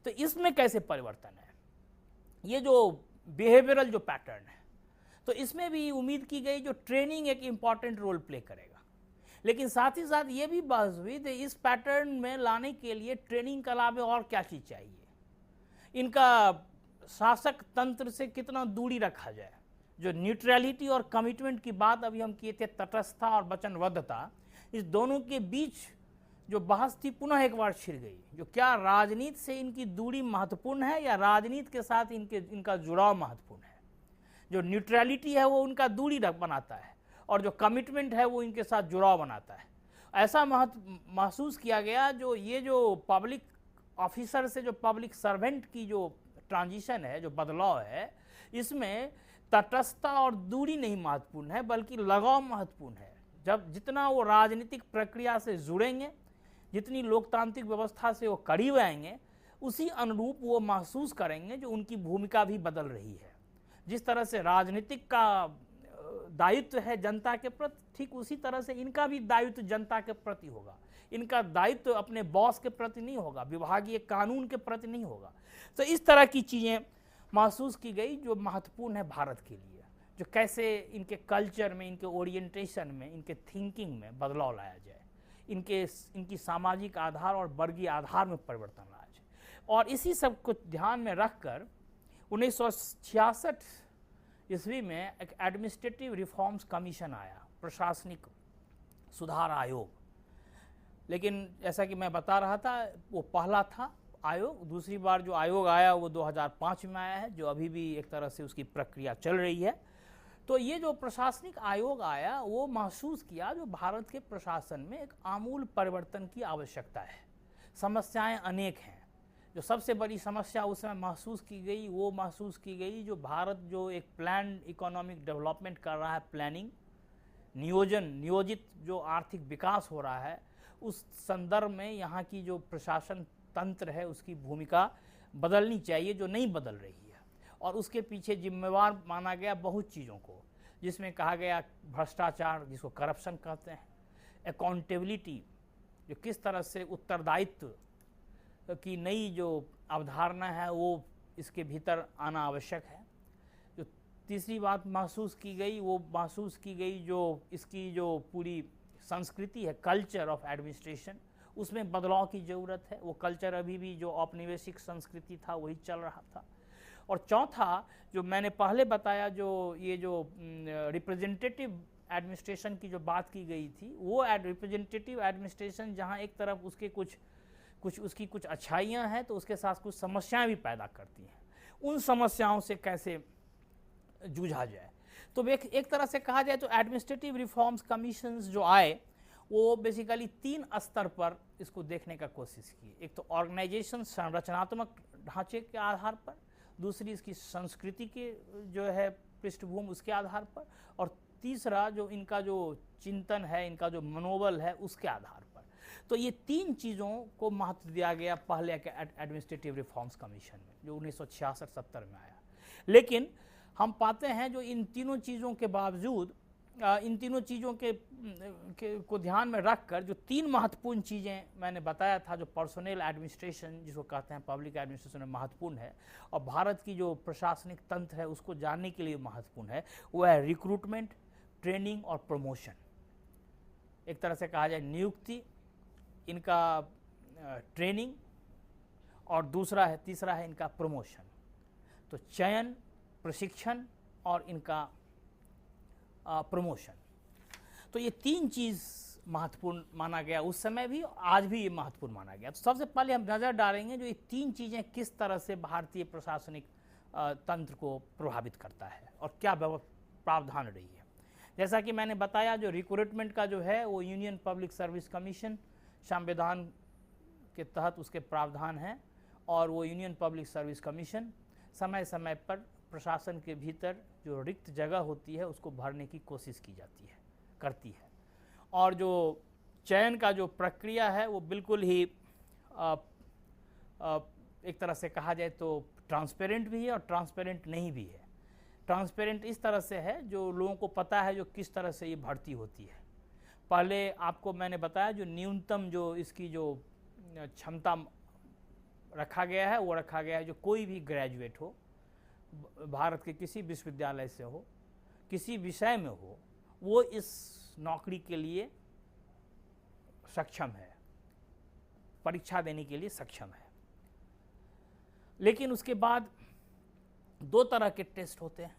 तो इसमें कैसे परिवर्तन है, ये जो बिहेवियरल जो पैटर्न है, तो इसमें भी उम्मीद की गई जो ट्रेनिंग एक इम्पॉर्टेंट रोल प्ले करेगा। लेकिन साथ ही साथ ये भी बहस हुई कि इस पैटर्न में लाने के लिए ट्रेनिंग के अलावा और क्या चीज़ चाहिए, इनका शासक तंत्र से कितना दूरी रखा जाए। जो न्यूट्रलिटी और कमिटमेंट की बात अभी हम किए थे, तटस्थता और वचनबद्धता, इस दोनों के बीच जो बहस थी पुनः एक बार छिड़ गई। जो क्या राजनीति से इनकी दूरी महत्वपूर्ण है या राजनीति के साथ इनका जुड़ाव महत्वपूर्ण है। जो न्यूट्रलिटी है वो उनका दूरी बनाता है और जो कमिटमेंट है वो इनके साथ जुड़ाव बनाता है। ऐसा महसूस किया गया जो ये जो पब्लिक ऑफिसर से जो पब्लिक सर्वेंट की जो ट्रांजिशन है, जो बदलाव है, इसमें तटस्थता और दूरी नहीं महत्वपूर्ण है, बल्कि लगाव महत्वपूर्ण है। जब जितना वो राजनीतिक प्रक्रिया से जुड़ेंगे, जितनी लोकतांत्रिक व्यवस्था से वो करीब आएंगे, उसी अनुरूप वो महसूस करेंगे जो उनकी भूमिका भी बदल रही है। जिस तरह से राजनीतिक का दायित्व है जनता के प्रति, ठीक उसी तरह से इनका भी दायित्व जनता के प्रति होगा। इनका दायित्व अपने बॉस के प्रति नहीं होगा, विभागीय कानून के प्रति नहीं होगा। तो इस तरह की चीज़ें महसूस की गई जो महत्वपूर्ण है भारत के लिए, जो कैसे इनके कल्चर में, इनके ओरिएंटेशन में, इनके थिंकिंग में बदलाव लाया जाए, इनकी सामाजिक आधार और वर्गीय आधार में परिवर्तन लाया जाए। और इसी सब को ध्यान में रखकर 1966 ईस्वी में एक एडमिनिस्ट्रेटिव रिफॉर्म्स कमीशन आया, प्रशासनिक सुधार आयोग। लेकिन जैसा कि मैं बता रहा था, वो पहला था आयोग। दूसरी बार जो आयोग आया वो 2005 में आया है, जो अभी भी एक तरह से उसकी प्रक्रिया चल रही है। तो ये जो प्रशासनिक आयोग आया, वो महसूस किया जो भारत के प्रशासन में एक आमूल परिवर्तन की आवश्यकता है। समस्याएं अनेक हैं। जो सबसे बड़ी समस्या उस समय महसूस की गई, वो महसूस की गई जो भारत जो एक प्लान इकोनॉमिक डेवलपमेंट कर रहा है, प्लानिंग, नियोजित जो आर्थिक विकास हो रहा है, उस संदर्भ में यहाँ की जो प्रशासन तंत्र है उसकी भूमिका बदलनी चाहिए, जो नहीं बदल रही है। और उसके पीछे जिम्मेवार माना गया बहुत चीज़ों को, जिसमें कहा गया भ्रष्टाचार, जिसको करप्शन कहते हैं, अकाउंटेबिलिटी, जो किस तरह से उत्तरदायित्व की नई जो अवधारणा है वो इसके भीतर आना आवश्यक है। जो तीसरी बात महसूस की गई, वो महसूस की गई जो इसकी जो पूरी संस्कृति है, कल्चर ऑफ एडमिनिस्ट्रेशन, उसमें बदलाव की ज़रूरत है। वो कल्चर अभी भी जो औपनिवेशिक संस्कृति था वही चल रहा था। और चौथा, जो मैंने पहले बताया, जो ये जो रिप्रेजेंटेटिव एडमिनिस्ट्रेशन की जो बात की गई थी, वो रिप्रेजेंटेटिव एडमिनिस्ट्रेशन जहाँ एक तरफ उसके उसकी कुछ अच्छाइयाँ हैं तो उसके साथ कुछ समस्याएं भी पैदा करती हैं। उन समस्याओं से कैसे जूझा जाए। तो एक तरह से कहा जाए तो एडमिनिस्ट्रेटिव रिफॉर्म्स कमीशंस जो आए वो बेसिकली 3 स्तर पर इसको देखने का कोशिश की। एक तो ऑर्गेनाइजेशन, संरचनात्मक ढांचे के आधार पर, दूसरी इसकी संस्कृति के जो है पृष्ठभूमि उसके आधार पर, और तीसरा जो इनका जो चिंतन है, इनका जो मनोबल है उसके आधार पर। तो ये 3 चीज़ों को महत्व दिया गया पहले के एडमिनिस्ट्रेटिव रिफॉर्म्स कमीशन में, जो 1966-70 में आया। लेकिन हम पाते हैं जो इन तीनों चीज़ों के बावजूद इन तीनों चीज़ों को ध्यान में रखकर जो 3 महत्वपूर्ण चीज़ें मैंने बताया था, जो पर्सोनल एडमिनिस्ट्रेशन जिसको कहते हैं, पब्लिक एडमिनिस्ट्रेशन में महत्वपूर्ण है और भारत की जो प्रशासनिक तंत्र है उसको जानने के लिए महत्वपूर्ण है, वो है रिक्रूटमेंट, ट्रेनिंग और प्रमोशन। एक तरह से कहा जाए नियुक्ति, इनका ट्रेनिंग और तीसरा है इनका प्रमोशन। तो चयन, प्रशिक्षण और इनका प्रमोशन, तो ये 3 चीज़ महत्वपूर्ण माना गया उस समय भी, आज भी ये महत्वपूर्ण माना गया। तो सबसे पहले हम नज़र डालेंगे जो ये 3 चीज़ें किस तरह से भारतीय प्रशासनिक तंत्र को प्रभावित करता है और क्या प्रावधान रही है। जैसा कि मैंने बताया, जो रिक्रूटमेंट का जो है वो यूनियन पब्लिक सर्विस कमीशन संविधान के तहत उसके प्रावधान हैं और वो यूनियन पब्लिक सर्विस कमीशन समय समय पर प्रशासन के भीतर जो रिक्त जगह होती है उसको भरने की कोशिश करती है। और जो चयन का जो प्रक्रिया है वो बिल्कुल ही एक तरह से कहा जाए तो ट्रांसपेरेंट भी है और ट्रांसपेरेंट नहीं भी है। ट्रांसपेरेंट इस तरह से है जो लोगों को पता है जो किस तरह से ये भर्ती होती है। पहले आपको मैंने बताया जो न्यूनतम जो इसकी जो क्षमता रखा गया है वो रखा गया है जो कोई भी ग्रेजुएट हो, भारत के किसी विश्वविद्यालय से हो, किसी विषय में हो, वो इस नौकरी के लिए सक्षम है, परीक्षा देने के लिए सक्षम है। लेकिन उसके बाद 2 तरह के टेस्ट होते हैं।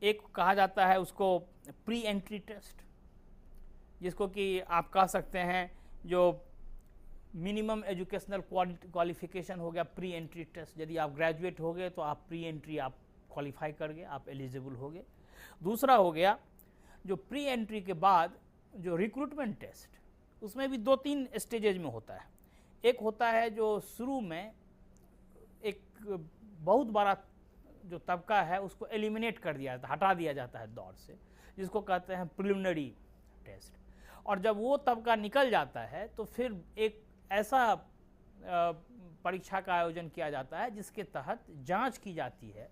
एक कहा जाता है उसको प्री एंट्री टेस्ट, जिसको कि आप कह सकते हैं जो मिनिमम एजुकेशनल क्वालिफिकेशन हो गया प्री एंट्री टेस्ट। यदि आप ग्रेजुएट हो गए तो आप प्री एंट्री आप क्वालिफाई कर गए, आप एलिजिबल हो गए। दूसरा हो गया जो प्री एंट्री के बाद जो रिक्रूटमेंट टेस्ट, उसमें भी 2-3 स्टेजेज में होता है। एक होता है जो शुरू में एक बहुत बड़ा जो तबका है उसको एलिमिनेट कर दिया जाता है, हटा दिया जाता है दौड़ से, जिसको कहते हैं प्रिलिमिनरी टेस्ट। और जब वो तबका निकल जाता है तो फिर एक ऐसा परीक्षा का आयोजन किया जाता है जिसके तहत जांच की जाती है,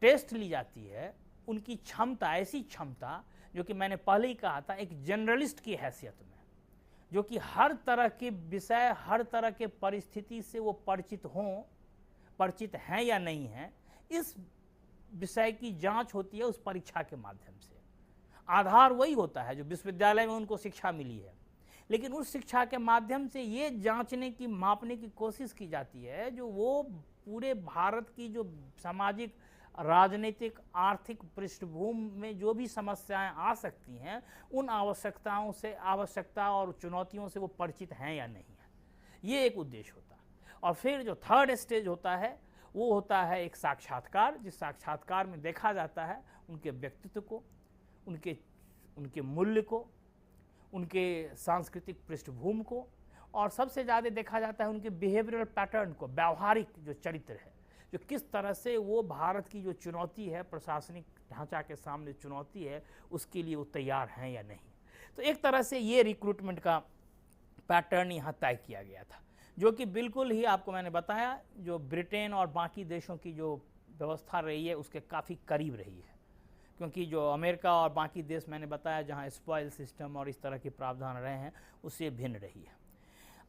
टेस्ट ली जाती है उनकी क्षमता, ऐसी क्षमता जो कि मैंने पहले ही कहा था एक जनरलिस्ट की हैसियत में, जो कि हर तरह के विषय, हर तरह के परिस्थिति से वो परिचित हैं या नहीं हैं, इस विषय की जांच होती है उस परीक्षा के माध्यम से। आधार वही होता है जो विश्वविद्यालय में उनको शिक्षा मिली है, लेकिन उस शिक्षा के माध्यम से ये जांचने की, मापने की कोशिश की जाती है जो वो पूरे भारत की जो सामाजिक, राजनीतिक, आर्थिक पृष्ठभूमि में जो भी समस्याएं आ सकती हैं, उन आवश्यकता और चुनौतियों से वो परिचित हैं या नहीं है। ये एक उद्देश्य होता है। और फिर जो 3rd स्टेज होता है वो होता है एक साक्षात्कार, जिस साक्षात्कार में देखा जाता है उनके व्यक्तित्व को, उनके मूल्य को, उनके सांस्कृतिक पृष्ठभूमि को, और सबसे ज़्यादा देखा जाता है उनके बिहेवियरल पैटर्न को, व्यवहारिक जो चरित्र है, जो किस तरह से वो भारत की जो चुनौती है, प्रशासनिक ढांचा के सामने चुनौती है, उसके लिए वो तैयार हैं या नहीं। तो एक तरह से ये रिक्रूटमेंट का पैटर्न यहाँ तय किया गया था, जो कि बिल्कुल ही आपको मैंने बताया जो ब्रिटेन और बाकी देशों की जो व्यवस्था रही है उसके काफ़ी करीब रही है, क्योंकि जो अमेरिका और बाकी देश मैंने बताया जहाँ स्पॉइल सिस्टम और इस तरह के प्रावधान रहे हैं उससे भिन्न रही है।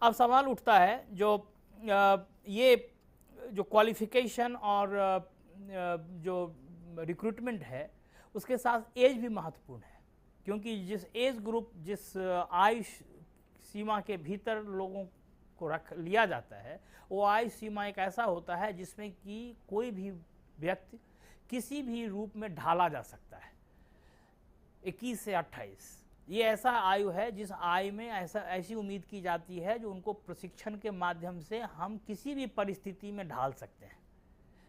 अब सवाल उठता है जो ये जो क्वालिफिकेशन और जो रिक्रूटमेंट है उसके साथ एज भी महत्वपूर्ण है, क्योंकि जिस एज ग्रुप, जिस आयु सीमा के भीतर लोगों को रख लिया जाता है, वो आयु सीमा एक ऐसा होता है जिसमें कि कोई भी व्यक्ति किसी भी रूप में ढाला जा सकता है। 21 से 28 ये ऐसा आयु है जिस आयु में ऐसी उम्मीद की जाती है जो उनको प्रशिक्षण के माध्यम से हम किसी भी परिस्थिति में ढाल सकते हैं।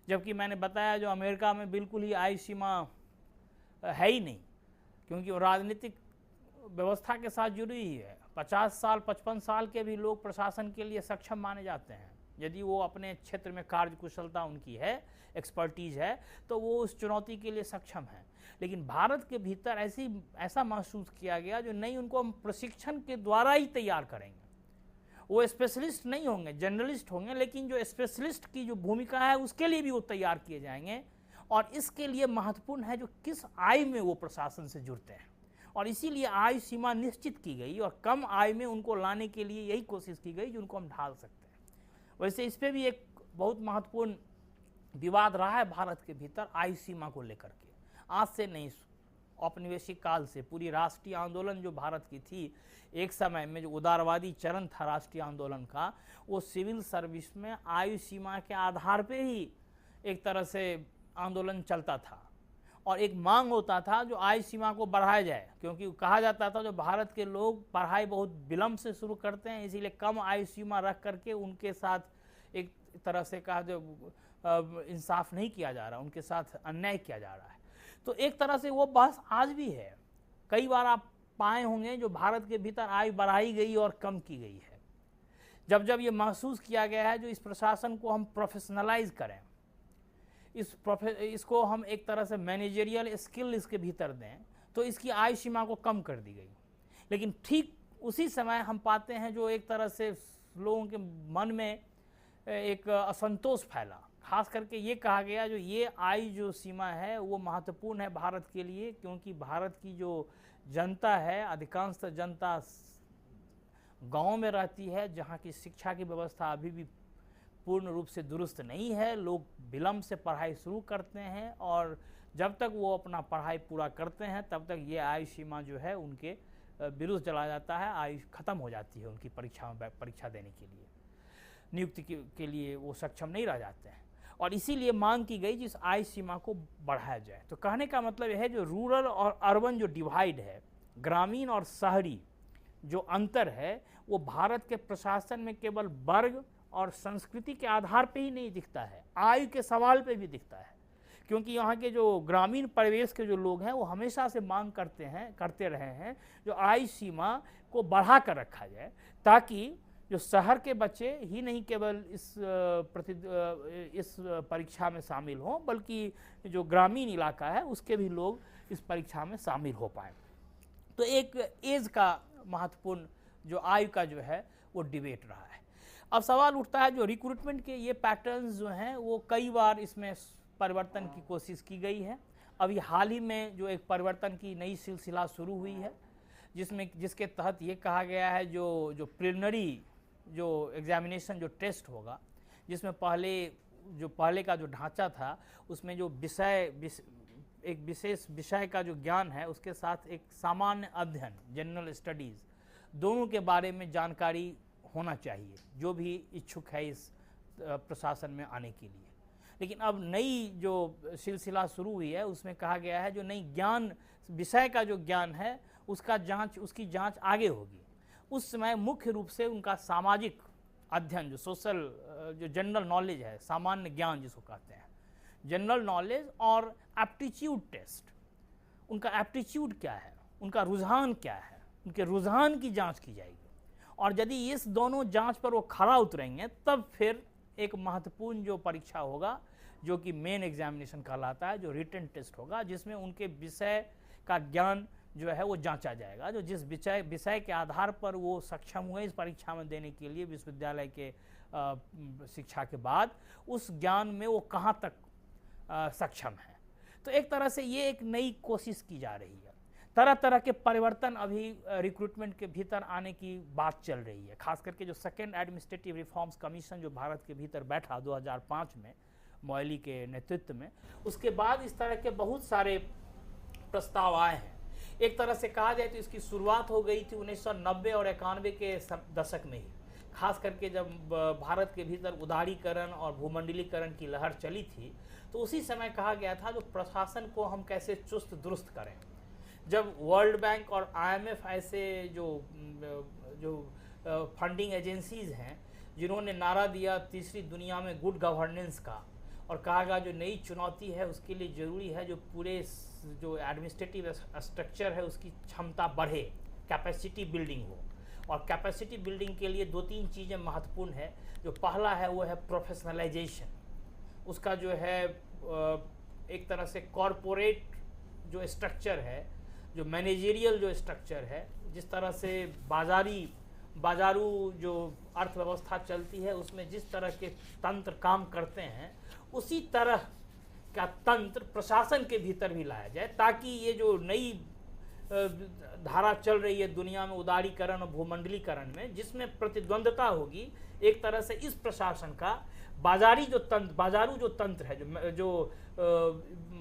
जबकि मैंने बताया जो अमेरिका में बिल्कुल ही आयु सीमा है ही नहीं, क्योंकि वो राजनीतिक व्यवस्था के साथ जुड़ी ही है। 50 साल 55 साल के भी लोग प्रशासन के लिए सक्षम माने जाते हैं, यदि वो अपने क्षेत्र में कार्य कुशलता उनकी है, एक्सपर्टीज है, तो वो उस चुनौती के लिए सक्षम है। लेकिन भारत के भीतर ऐसा महसूस किया गया जो नहीं, उनको हम प्रशिक्षण के द्वारा ही तैयार करेंगे। वो स्पेशलिस्ट नहीं होंगे, जर्नलिस्ट होंगे, लेकिन जो स्पेशलिस्ट की जो भूमिका है उसके लिए भी वो तैयार किए जाएंगे। और इसके लिए महत्वपूर्ण है जो किस आयु में वो प्रशासन से जुड़ते हैं। और इसीलिए आय सीमा निश्चित की गई और कम आय में उनको लाने के लिए यही कोशिश की गई जिनको हम ढाल सकते हैं। वैसे इस पर भी एक बहुत महत्वपूर्ण विवाद रहा है भारत के भीतर आयु सीमा को लेकर के। आज से नहीं, औपनिवेशिक काल से पूरी राष्ट्रीय आंदोलन जो भारत की थी, एक समय में जो उदारवादी चरण था राष्ट्रीय आंदोलन का, वो सिविल सर्विस में आयु सीमा के आधार पे ही एक तरह से आंदोलन चलता था और एक मांग होता था जो आयु सीमा को बढ़ाया जाए, क्योंकि कहा जाता था जो भारत के लोग पढ़ाई बहुत विलम्ब से शुरू करते हैं, इसीलिए कम आयु सीमा रख करके उनके साथ एक तरह से कहा जो इंसाफ नहीं किया जा रहा, उनके साथ अन्याय किया जा रहा है। तो एक तरह से वो बहस आज भी है। कई बार आप पाए होंगे जो भारत के भीतर आयु बढ़ाई गई और कम की गई है। जब जब ये महसूस किया गया है जो इस प्रशासन को हम प्रोफेशनलाइज करें, इसको हम एक तरह से मैनेजरियल स्किल इसके भीतर दें, तो इसकी आयु सीमा को कम कर दी गई। लेकिन ठीक उसी समय हम पाते हैं जो एक तरह से लोगों के मन में एक असंतोष फैला, खास करके ये कहा गया जो ये आयु जो सीमा है वो महत्वपूर्ण है भारत के लिए, क्योंकि भारत की जो जनता है, अधिकांश जनता गांव में रहती है, जहाँ की शिक्षा की व्यवस्था अभी भी पूर्ण रूप से दुरुस्त नहीं है। लोग विलम्ब से पढ़ाई शुरू करते हैं और जब तक वो अपना पढ़ाई पूरा करते हैं तब तक ये आयु सीमा जो है उनके विरुद्ध चला जाता है, आयु खत्म हो जाती है उनकी परीक्षा देने के लिए, नियुक्ति के लिए वो सक्षम नहीं रह जाते हैं। और इसीलिए मांग की गई जिस आयु सीमा को बढ़ाया जाए। तो कहने का मतलब यह है जो रूरल और अर्बन जो डिवाइड है, ग्रामीण और शहरी जो अंतर है, वो भारत के प्रशासन में केवल वर्ग और संस्कृति के आधार पे ही नहीं दिखता है, आयु के सवाल पे भी दिखता है। क्योंकि यहाँ के जो ग्रामीण परिवेश के जो लोग हैं वो हमेशा से मांग करते रहे हैं जो आयु सीमा को बढ़ा कर रखा जाए, ताकि जो शहर के बच्चे ही नहीं केवल इस परीक्षा में शामिल हों, बल्कि जो ग्रामीण इलाका है उसके भी लोग इस परीक्षा में शामिल हो पाए। तो एक एज का महत्वपूर्ण जो आयु का जो है वो डिबेट रहा है। अब सवाल उठता है जो रिक्रूटमेंट के ये पैटर्न्स जो हैं वो कई बार इसमें परिवर्तन की कोशिश की गई है। अभी हाल ही में जो एक परिवर्तन की नई सिलसिला शुरू हुई है, जिसके तहत ये कहा गया है जो प्रिलिमिनरी जो एग्जामिनेशन जो टेस्ट होगा, जिसमें पहले का जो ढांचा था उसमें जो एक विशेष विषय का जो ज्ञान है उसके साथ एक सामान्य अध्ययन, जनरल स्टडीज़, दोनों के बारे में जानकारी होना चाहिए जो भी इच्छुक है इस प्रशासन में आने के लिए। लेकिन अब नई जो सिलसिला शुरू हुई है उसमें कहा गया है जो नई ज्ञान विषय का जो ज्ञान है उसकी जांच आगे होगी। उस समय मुख्य रूप से उनका सामाजिक अध्ययन जो सोशल जो जनरल नॉलेज है, सामान्य ज्ञान जिसको कहते हैं, जनरल नॉलेज और एप्टीट्यूड टेस्ट, उनका एप्टीट्यूड क्या है, उनका रुझान क्या है, उनके रुझान की जांच की जाएगी। और यदि इस दोनों जांच पर वो खरा उतरेंगे तब फिर एक महत्वपूर्ण जो परीक्षा होगा जो कि मेन एग्जामिनेशन कहलाता है, जो रिटन टेस्ट होगा, जिसमें उनके विषय का ज्ञान जो है वो जांचा जाएगा। जो जिस विषय के आधार पर वो सक्षम हुए इस परीक्षा में देने के लिए विश्वविद्यालय के शिक्षा के बाद, उस ज्ञान में वो कहाँ तक सक्षम है। तो एक तरह से ये एक नई कोशिश की जा रही है। तरह तरह के परिवर्तन अभी रिक्रूटमेंट के भीतर आने की बात चल रही है, खास करके जो सेकेंड एडमिनिस्ट्रेटिव रिफॉर्म्स कमीशन जो भारत के भीतर बैठा 2005 में मोइली के नेतृत्व में, उसके बाद इस तरह के बहुत सारे प्रस्ताव आए हैं। एक तरह से कहा जाए तो इसकी शुरुआत हो गई थी 1990 और 91 के दशक में ही, खास करके जब भारत के भीतर उदारीकरण और भूमंडलीकरण की लहर चली थी, तो उसी समय कहा गया था जो प्रशासन को हम कैसे चुस्त दुरुस्त करें। जब वर्ल्ड बैंक और IMF ऐसे जो फंडिंग एजेंसीज हैं जिन्होंने नारा दिया तीसरी दुनिया में गुड गवर्नेंस का, और कहा गया जो नई चुनौती है उसके लिए ज़रूरी है जो पूरे जो एडमिनिस्ट्रेटिव स्ट्रक्चर है उसकी क्षमता बढ़े, कैपेसिटी बिल्डिंग हो। और कैपेसिटी बिल्डिंग के लिए 2-3 चीज़ें महत्वपूर्ण है। जो पहला है वो है प्रोफेशनलाइजेशन, उसका जो है एक तरह से कॉरपोरेट जो स्ट्रक्चर है, जो मैनेजरियल जो स्ट्रक्चर है, जिस तरह से बाजारू जो अर्थव्यवस्था चलती है उसमें जिस तरह के तंत्र काम करते हैं, उसी तरह का तंत्र प्रशासन के भीतर भी लाया जाए, ताकि ये जो नई धारा चल रही है दुनिया में उदारीकरण और भूमंडलीकरण में, जिसमें प्रतिद्वंदता होगी एक तरह से इस प्रशासन का बाजारू जो तंत्र है, जो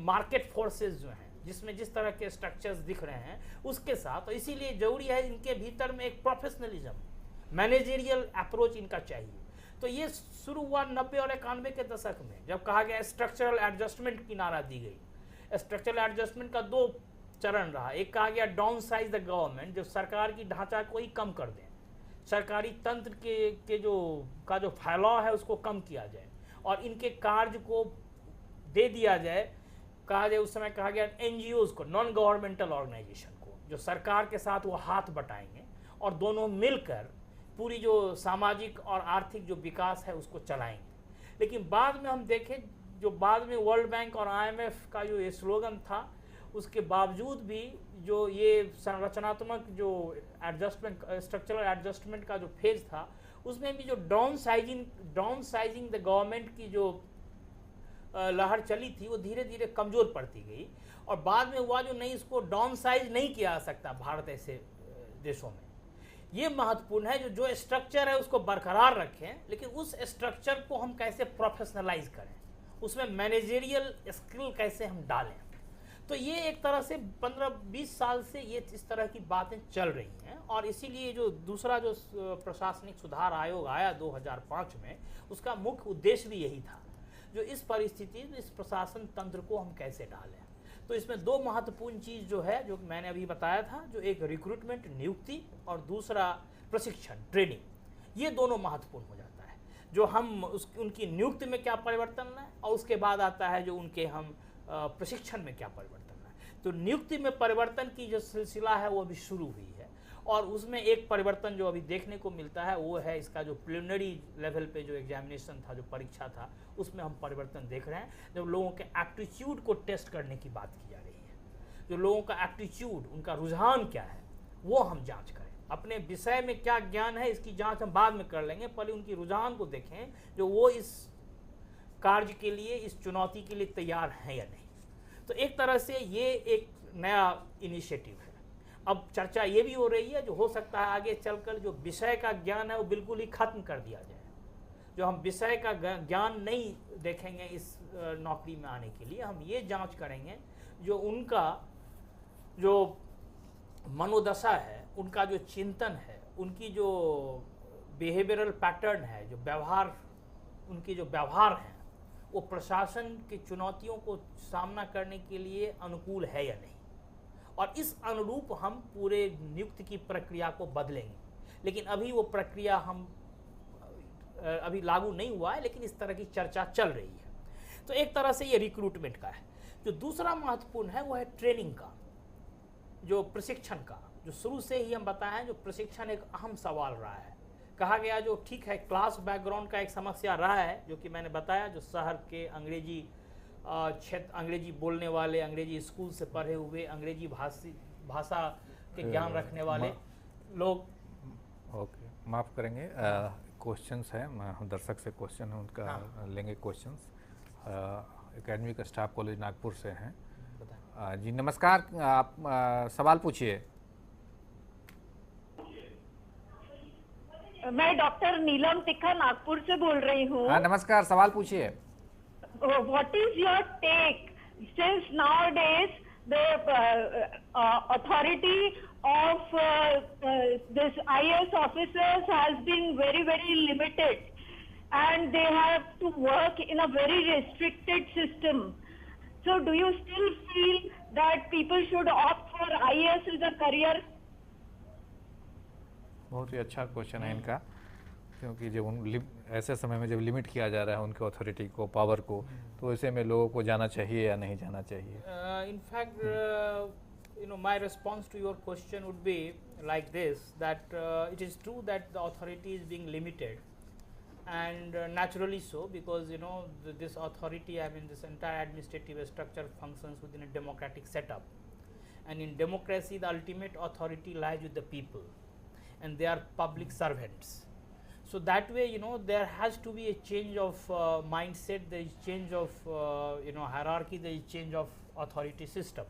मार्केट फोर्सेस जो हैं, जिसमें जिस तरह के स्ट्रक्चर्स दिख रहे हैं उसके साथ। तो इसीलिए जरूरी है इनके भीतर में एक प्रोफेशनलिज्म, मैनेजरियल अप्रोच इनका चाहिए। तो ये शुरू हुआ 90 और 91 के दशक में, जब कहा गया स्ट्रक्चरल एडजस्टमेंट की नारा दी गई। स्ट्रक्चरल एडजस्टमेट का 2 चरण रहा। एक कहा गया डाउन साइज द गवर्नमेंट, जो सरकार की ढांचा को ही कम कर दें, सरकारी तंत्र के जो फैलाव है उसको कम किया जाए और इनके कार्य को दे दिया जाए। कहा जाए उस समय कहा गया एनजीओज को, नॉन गवर्नमेंटल ऑर्गेनाइजेशन को, जो सरकार के साथ वो हाथ बटाएंगे और दोनों मिलकर पूरी जो सामाजिक और आर्थिक जो विकास है उसको चलाएंगे। लेकिन बाद में हम देखें, जो बाद में वर्ल्ड बैंक और IMF का जो ये स्लोगन था, उसके बावजूद भी जो ये संरचनात्मक जो एडजस्टमेंट, स्ट्रक्चरल एडजस्टमेंट का जो फेज था, उसमें भी जो डाउन साइजिंग द गवर्नमेंट की जो लहर चली थी, वो धीरे धीरे कमज़ोर पड़ती गई। और बाद में हुआ जो नहीं, इसको डाउन साइज नहीं किया जा सकता भारत ऐसे देशों में। ये महत्वपूर्ण है, जो स्ट्रक्चर है उसको बरकरार रखें, लेकिन उस स्ट्रक्चर को हम कैसे प्रोफेशनलाइज करें, उसमें मैनेजरियल स्किल कैसे हम डालें। तो ये एक तरह से 15-20 साल से ये इस तरह की बातें चल रही हैं। और इसीलिए जो दूसरा जो प्रशासनिक सुधार आयोग आया 2005 में, उसका मुख्य उद्देश्य भी यही था, जो इस परिस्थिति में इस प्रशासन तंत्र को हम कैसे डालें। तो इसमें 2 महत्वपूर्ण चीज़ जो है, जो मैंने अभी बताया था, जो एक रिक्रूटमेंट नियुक्ति और दूसरा प्रशिक्षण ट्रेनिंग, ये दोनों महत्वपूर्ण हो जाता है। जो हम उनकी नियुक्ति में क्या परिवर्तन लाएं और उसके बाद आता है जो उनके हम प्रशिक्षण में क्या परिवर्तन लाएं। तो नियुक्ति में परिवर्तन की जो सिलसिला है वो अभी शुरू हुई है और उसमें एक परिवर्तन जो अभी देखने को मिलता है वो है इसका जो प्रिलिमिनरी लेवल पे जो एग्जामिनेशन था, जो परीक्षा था, उसमें हम परिवर्तन देख रहे हैं। जब लोगों के एप्टीट्यूड को टेस्ट करने की बात की जा रही है, जो लोगों का एप्टीट्यूड, उनका रुझान क्या है, वो हम जांच करें। अपने विषय में क्या ज्ञान है इसकी जांच हम बाद में कर लेंगे, पहले उनकी रुझान को देखें, जो वो इस कार्य के लिए, इस चुनौती के लिए तैयार हैं या नहीं। तो एक तरह से ये एक नया इनिशिएटिव है। अब चर्चा ये भी हो रही है, जो हो सकता है आगे चलकर जो विषय का ज्ञान है वो बिल्कुल ही खत्म कर दिया जाए, जो हम विषय का ज्ञान नहीं देखेंगे इस नौकरी में आने के लिए। हम ये जांच करेंगे जो उनका जो मनोदशा है, उनका जो चिंतन है, उनकी जो बिहेवियरल पैटर्न है, जो व्यवहार, उनकी जो व्यवहार है, वो प्रशासन की चुनौतियों को सामना करने के लिए अनुकूल है या नहीं। और इस अनुरूप हम पूरे नियुक्ति की प्रक्रिया को बदलेंगे। लेकिन अभी वो प्रक्रिया हम अभी लागू नहीं हुआ है, लेकिन इस तरह की चर्चा चल रही है। तो एक तरह से ये रिक्रूटमेंट का है। जो दूसरा महत्वपूर्ण है वो है ट्रेनिंग का, जो प्रशिक्षण का, जो शुरू से ही हम बताए हैं, जो प्रशिक्षण एक अहम सवाल रहा है। कहा गया जो ठीक है क्लास बैकग्राउंड का एक समस्या रहा है, जो कि मैंने बताया, जो शहर के अंग्रेजी क्षेत्र, अंग्रेजी बोलने वाले, अंग्रेजी स्कूल से पढ़े हुए, अंग्रेजी भाषा के ज्ञान रखने वाले लोग। ओके, माफ़ करेंगे, क्वेश्चंस हैं, हम दर्शक से क्वेश्चन है उनका लेंगे क्वेश्चंस। एकेडमी का स्टाफ कॉलेज नागपुर से हैं। जी नमस्कार, आप सवाल पूछिए। मैं डॉक्टर नीलम तिखा नागपुर से बोल रही हूँ। हाँ नमस्कार, सवाल पूछिए। What is your take since nowadays the authority of this IAS officers has been very limited and they have to work in a very restricted system. So do you still feel that people should opt for IAS as a career? बहुत ही अच्छा question है इनका, क्योंकि जब ऐसे समय में जब लिमिट किया जा रहा है उनके अथॉरिटी को, पावर को, तो ऐसे में लोगों को जाना चाहिए या नहीं जाना चाहिए? In fact, my response to your question would be like this, that it is true that the authority is being limited, and naturally so, because this authority, I mean this entire administrative structure functions within a democratic setup, and in democracy the ultimate authority lies with the people, and they are public servants. So that way, there has to be a change of mindset, there is change of hierarchy, there is change of authority system.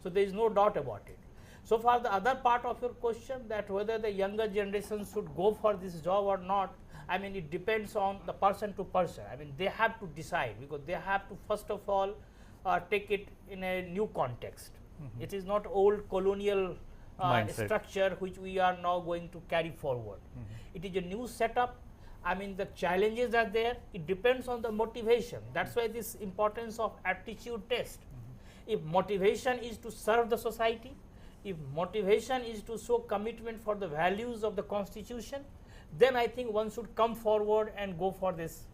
So there is no doubt about it. So far, the other part of your question, that whether the younger generation should go for this job or not, I mean, it depends on the person to person. I mean, they have to decide, because they have to first of all take it in a new context. It is not old colonial Mindset. structure which we are now going to carry forward. It is a new setup. I mean, the challenges are there. It depends on the motivation. That's why this importance of aptitude test. If motivation is to serve the society, if motivation is to show commitment for the values of the constitution, then I think one should come forward and go for this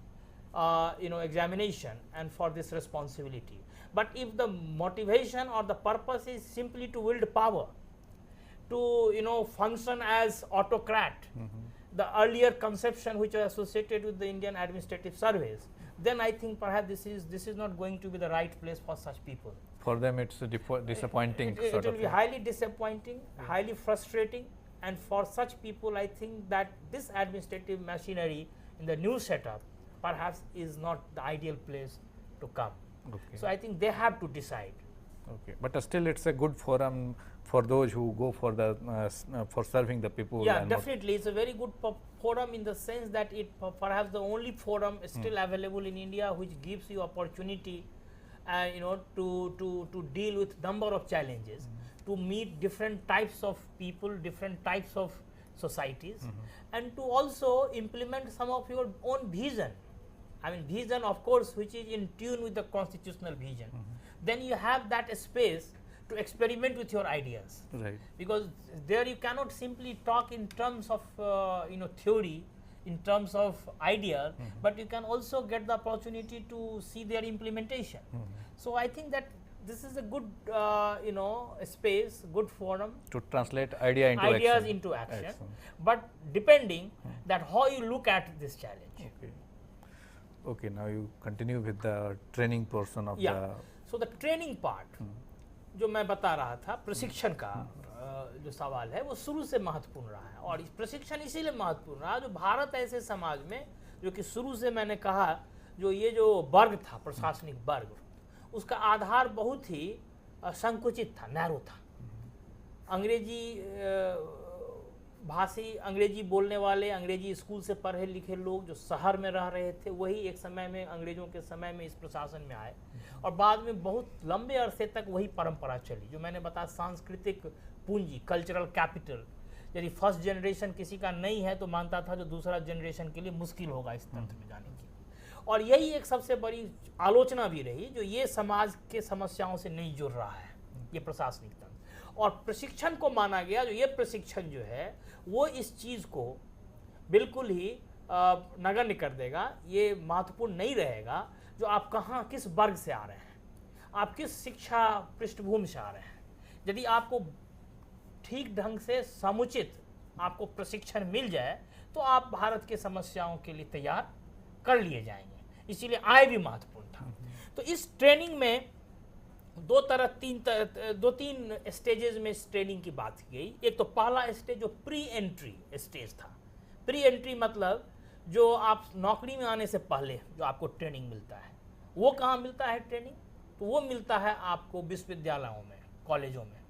examination and for this responsibility. But if the motivation or the purpose is simply to wield power, to function as autocrat, the earlier conception which was associated with the Indian administrative service, then I think perhaps this is not going to be the right place for such people. For them, it's a disappointing It sort will of be thing. highly disappointing, highly frustrating, and for such people, I think that this administrative machinery in the new setup perhaps is not the ideal place to come. Okay. So I think they have to decide. Okay, but still, it's a good forum for those who go for the for serving the people. Yeah, and not- definitely, it's a very good forum in the sense that it perhaps the only forum is still available in India which gives you opportunity, to deal with number of challenges, to meet different types of people, different types of societies, and to also implement some of your own vision. I mean, vision, of course, which is in tune with the constitutional vision. Then you have that space to experiment with your ideas, Right. because there you cannot simply talk in terms of theory, in terms of ideas, but you can also get the opportunity to see their implementation. So I think that this is a good space, good forum, To translate idea into ideas action. into action, Action. but depending that how you look at this challenge. Okay. Okay. Now you continue with the training portion of Yeah. So the training part, जो मैं बता रहा था, प्रशिक्षण का जो सवाल है वो शुरू से महत्वपूर्ण रहा है, और इस प्रशिक्षण इसीलिए महत्वपूर्ण रहा जो भारत ऐसे समाज में, जो कि शुरू से मैंने कहा, जो ये जो वर्ग था, प्रशासनिक वर्ग, उसका आधार बहुत ही संकुचित था, नैरो था। अंग्रेजी भाषी, अंग्रेजी बोलने वाले, अंग्रेजी स्कूल से पढ़े लिखे लोग जो शहर में रह रहे थे, वही एक समय में, अंग्रेजों के समय में, इस प्रशासन में आए, और बाद में बहुत लंबे अरसे तक वही परंपरा चली, जो मैंने बताया, सांस्कृतिक पूंजी, कल्चरल कैपिटल। यदि फर्स्ट जनरेशन किसी का नहीं है तो मानता था जो दूसरा जनरेशन के लिए मुश्किल होगा इस तंत्र में जाने की, और यही एक सबसे बड़ी आलोचना भी रही, जो ये समाज के समस्याओं से नहीं जुड़ रहा है, ये प्रशासनिक तंत्र। और प्रशिक्षण को माना गया, जो ये प्रशिक्षण जो है वो इस चीज़ को बिल्कुल ही नगण्य कर देगा, ये महत्वपूर्ण नहीं रहेगा जो आप कहाँ, किस वर्ग से आ रहे हैं, आप किस शिक्षा पृष्ठभूमि से आ रहे हैं। यदि आपको ठीक ढंग से समुचित आपको प्रशिक्षण मिल जाए तो आप भारत के समस्याओं के लिए तैयार कर लिए जाएंगे, इसीलिए आय भी महत्वपूर्ण था। तो इस ट्रेनिंग में दो तीन स्टेजेस में इस ट्रेनिंग की बात की गई। एक तो पहला स्टेज जो प्री एंट्री स्टेज था। प्री एंट्री मतलब जो आप नौकरी में आने से पहले जो आपको ट्रेनिंग मिलता है, वो कहाँ मिलता है ट्रेनिंग? तो वो मिलता है आपको विश्वविद्यालयों में, कॉलेजों में,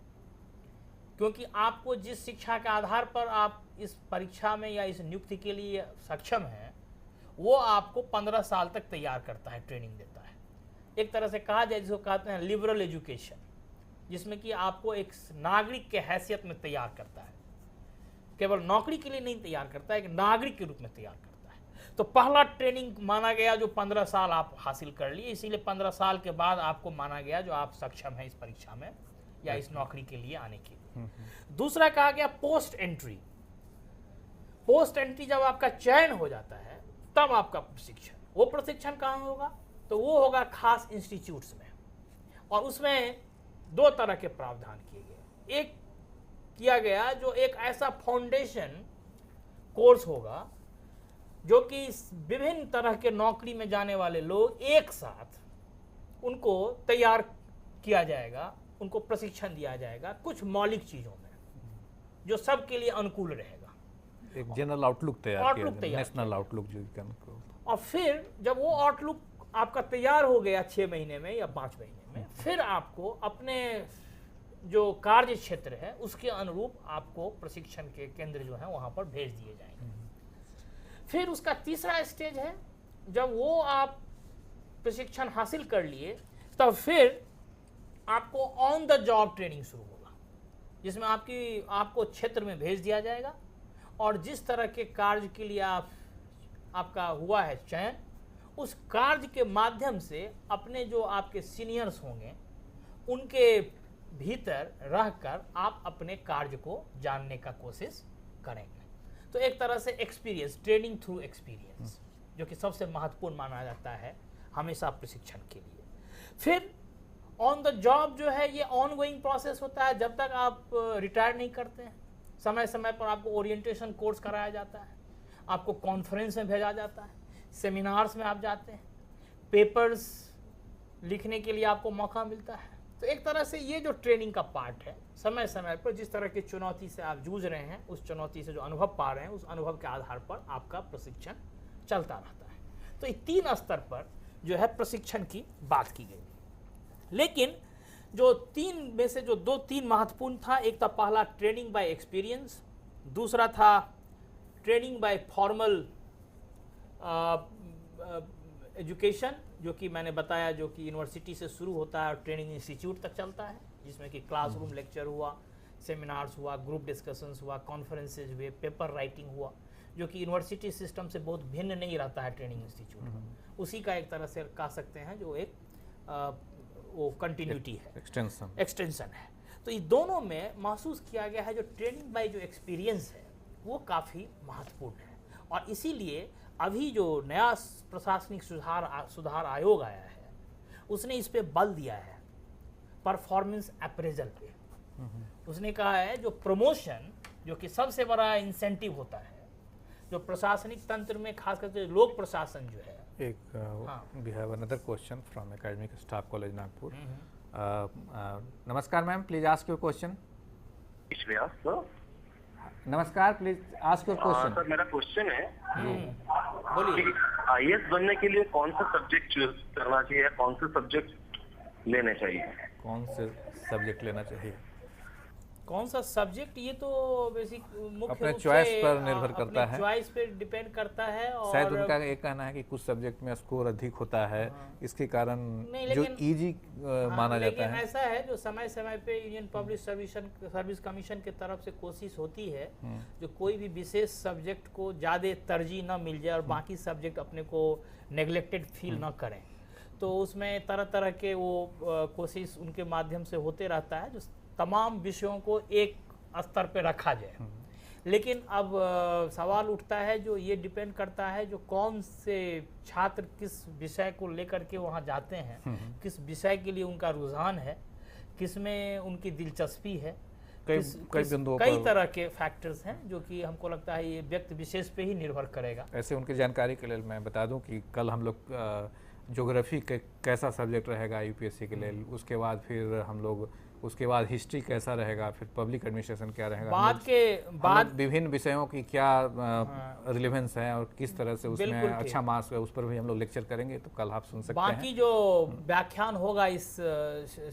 क्योंकि आपको जिस शिक्षा के आधार पर आप इस परीक्षा में या इस नियुक्ति के लिए सक्षम हैं, वो आपको 15 साल तक तैयार करता है, ट्रेनिंग देता है। एक तरह से कहा जाए, जिसको कहते हैं लिबरल एजुकेशन, जिसमें कि आपको एक नागरिक के हैसियत में तैयार करता है, केवल नौकरी के लिए नहीं तैयार करता है, एक नागरिक के रूप में तैयार करता है। तो पहला ट्रेनिंग माना गया जो 15 साल आप हासिल कर लिए, इसीलिए 15 साल के बाद आपको माना गया जो आप सक्षम हैं इस परीक्षा में या इस नौकरी के लिए आने के लिए। दूसरा कहा गया पोस्ट एंट्री। पोस्ट एंट्री जब आपका चयन हो जाता है तब आपका प्रशिक्षण, वो प्रशिक्षण कहाँ होगा? तो वो होगा खास इंस्टीट्यूट्स में, और उसमें 2 तरह के प्रावधान किए गए। एक किया गया जो एक ऐसा फाउंडेशन कोर्स होगा जो कि विभिन्न तरह के नौकरी में जाने वाले लोग एक साथ उनको तैयार किया जाएगा, उनको प्रशिक्षण दिया जाएगा कुछ मौलिक चीज़ों में जो सबके लिए अनुकूल रहेगा। एक जनरल आउटलुक तैयार किया, तैयार नेशनल आउटलुक जो कहते हैं। और फिर जब वो आउटलुक आपका तैयार हो गया 6 महीने में या 5 महीने में, फिर आपको अपने जो कार्य क्षेत्र है उसके अनुरूप आपको प्रशिक्षण के केंद्र जो है वहाँ पर भेज दिए जाएंगे। फिर उसका तीसरा स्टेज है, जब वो आप प्रशिक्षण हासिल कर लिए तब फिर आपको ऑन द जॉब ट्रेनिंग शुरू होगा, जिसमें आपको क्षेत्र में भेज दिया जाएगा और जिस तरह के कार्य के लिए आपका हुआ है चयन, उस कार्य के माध्यम से अपने जो आपके सीनियर्स होंगे उनके भीतर रहकर आप अपने कार्य को जानने का कोशिश करेंगे। तो एक तरह से एक्सपीरियंस, ट्रेनिंग थ्रू एक्सपीरियंस, जो कि सबसे महत्वपूर्ण माना जाता है हमेशा प्रशिक्षण के लिए। फिर ऑन द जॉब जो है ये ऑन गोइंग प्रोसेस होता है, जब तक आप रिटायर नहीं करते हैं। समय समय पर आपको ओरिएंटेशन कोर्स कराया जाता है, आपको कॉन्फ्रेंस में भेजा जाता है, सेमिनार्स में आप जाते हैं, पेपर्स लिखने के लिए आपको मौका मिलता है। तो एक तरह से ये जो ट्रेनिंग का पार्ट है, समय समय पर जिस तरह की चुनौती से आप जूझ रहे हैं, उस चुनौती से जो अनुभव पा रहे हैं, उस अनुभव के आधार पर आपका प्रशिक्षण चलता रहता है। तो ये 3 स्तर पर जो है प्रशिक्षण की बात की गई। लेकिन जो 3 में से जो 2-3 महत्वपूर्ण था, एक था पहला ट्रेनिंग बाय एक्सपीरियंस, दूसरा था ट्रेनिंग बाय फॉर्मल एजुकेशन, जो कि मैंने बताया जो कि यूनिवर्सिटी से शुरू होता है और ट्रेनिंग इंस्टीट्यूट तक चलता है, जिसमें कि क्लासरूम लेक्चर हुआ, सेमिनार्स हुआ, ग्रुप डिस्कशंस हुआ, कॉन्फ्रेंसेज हुए, पेपर राइटिंग हुआ, जो कि यूनिवर्सिटी सिस्टम से बहुत भिन्न नहीं रहता है ट्रेनिंग इंस्टीट्यूट। उसी का एक तरह से कह सकते हैं जो एक वो कंटिन्यूटी है, एक्सटेंशन है। तो ये दोनों में महसूस किया गया है जो ट्रेनिंग बाय जो एक्सपीरियंस है वो काफ़ी महत्वपूर्ण है। और इसीलिए अभी जो नया प्रशासनिक सुधार आयोग आया है उसने इस पे बल दिया है, परफॉर्मेंस अप्रेजल पे। उसने कहा है जो प्रमोशन, जो कि सबसे बड़ा इंसेंटिव होता है जो प्रशासनिक तंत्र में, खास करके लोक प्रशासन जो है। we have another question from Academic Staff College Nagpur. नमस्कार ma'am, please ask your question. नमस्कार, please ask your question. Sir मेरा क्वेश्चन है, बोलिए। IAS बनने के लिए कौन सा सब्जेक्ट चूज करना चाहिए, कौन से सब्जेक्ट लेने चाहिए? कौन से सब्जेक्ट लेना चाहिए? कौन सा सब्जेक्ट, ये तो बेसिक मुख्य अपने रूप चॉइस से पर निर्भर करता है, चॉइस पे डिपेंड करता है। और शायद उनका ये कहना है कि कुछ सब्जेक्ट में स्कोर अधिक होता है, इसके कारण जो इजी माना जाता है। ऐसा है जो समय समय पे यूनियन पब्लिक सर्विस कमीशन की तरफ से कोशिश होती है जो कोई भी विशेष सब्जेक्ट को ज़्यादा तरजीह न मिल जाए और बाकी सब्जेक्ट अपने को नेग्लेक्टेड फील न करें। तो उसमें तरह तरह के वो कोशिश उनके माध्यम से होते रहता है जो तमाम विषयों को एक स्तर पे रखा जाए। लेकिन अब सवाल उठता है जो ये डिपेंड करता है जो कौन से छात्र किस विषय को लेकर के वहाँ जाते हैं, किस विषय के लिए उनका रुझान है, किस में उनकी दिलचस्पी है, कई तरह के फैक्टर्स हैं जो कि हमको लगता है ये व्यक्ति विशेष पे ही निर्भर करेगा। ऐसे उनकी जानकारी के लिए मैं बता दूं कि कल हम लोग ज्योग्राफी कैसा सब्जेक्ट रहेगा यूपीएससी के लिए, उसके बाद फिर हम लोग उसके बाद हिस्ट्री कैसा रहेगा, फिर पब्लिक एडमिनिस्ट्रेशन क्या रहेगा, बाद विभिन्न विषयों की क्या रिलेवेंस है और किस तरह से उसमें अच्छा मार्क्स है, उस पर भी हम लोग लेक्चर करेंगे। तो कल आप सुन सकते हैं। बाकी जो व्याख्यान होगा इस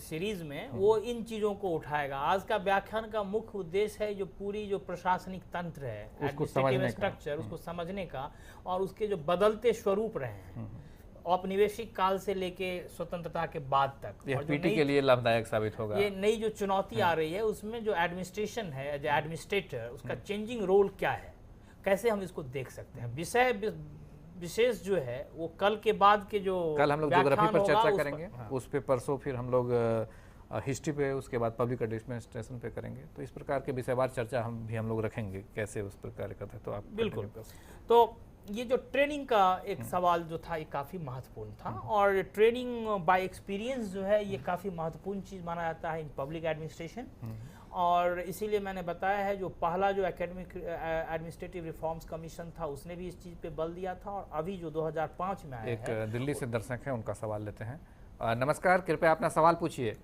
सीरीज में वो इन चीज़ों को उठाएगा। आज का व्याख्यान का मुख्य उद्देश्य है जो पूरी जो प्रशासनिक तंत्र है, एडमिनिस्ट्रेटिव स्ट्रक्चर, उसको समझने का और उसके जो बदलते स्वरूप रहे हैं औपनिवेशिक काल से लेके स्वतंत्रता के बाद तक, यह पीटी के लिए लाभदायक साबित होगा। ये नई जो चुनौती आ रही है उसमें जो एडमिनिस्ट्रेशन है, जो एडमिनिस्ट्रेटर, उसका चेंजिंग रोल क्या है, कैसे हम इसको देख सकते हैं। विषय विशेष जो है वो कल के बाद के जो कल हम लोग ज्योग्राफी पर चर्चा करेंगे, उस पे परसों फिर हम लोग हिस्ट्री पे, उसके बाद पब्लिक एडमिनिस्ट्रेशन पे करेंगे। तो इस प्रकार के विषयवार चर्चा हम लोग रखेंगे कैसे उस प्रकार करते हैं। तो आप बिल्कुल। तो ये जो ट्रेनिंग का एक सवाल जो था ये काफ़ी महत्वपूर्ण था और ट्रेनिंग बाय एक्सपीरियंस जो है ये काफ़ी महत्वपूर्ण चीज़ माना जाता है इन पब्लिक एडमिनिस्ट्रेशन। और इसीलिए मैंने बताया है जो पहला जो एकेडमिक एडमिनिस्ट्रेटिव रिफॉर्म्स कमीशन था उसने भी इस चीज़ पे बल दिया था और अभी जो 2005 में आया एक है, दिल्ली से दर्शक है, उनका सवाल लेते हैं। नमस्कार, कृपया अपना सवाल पूछिए।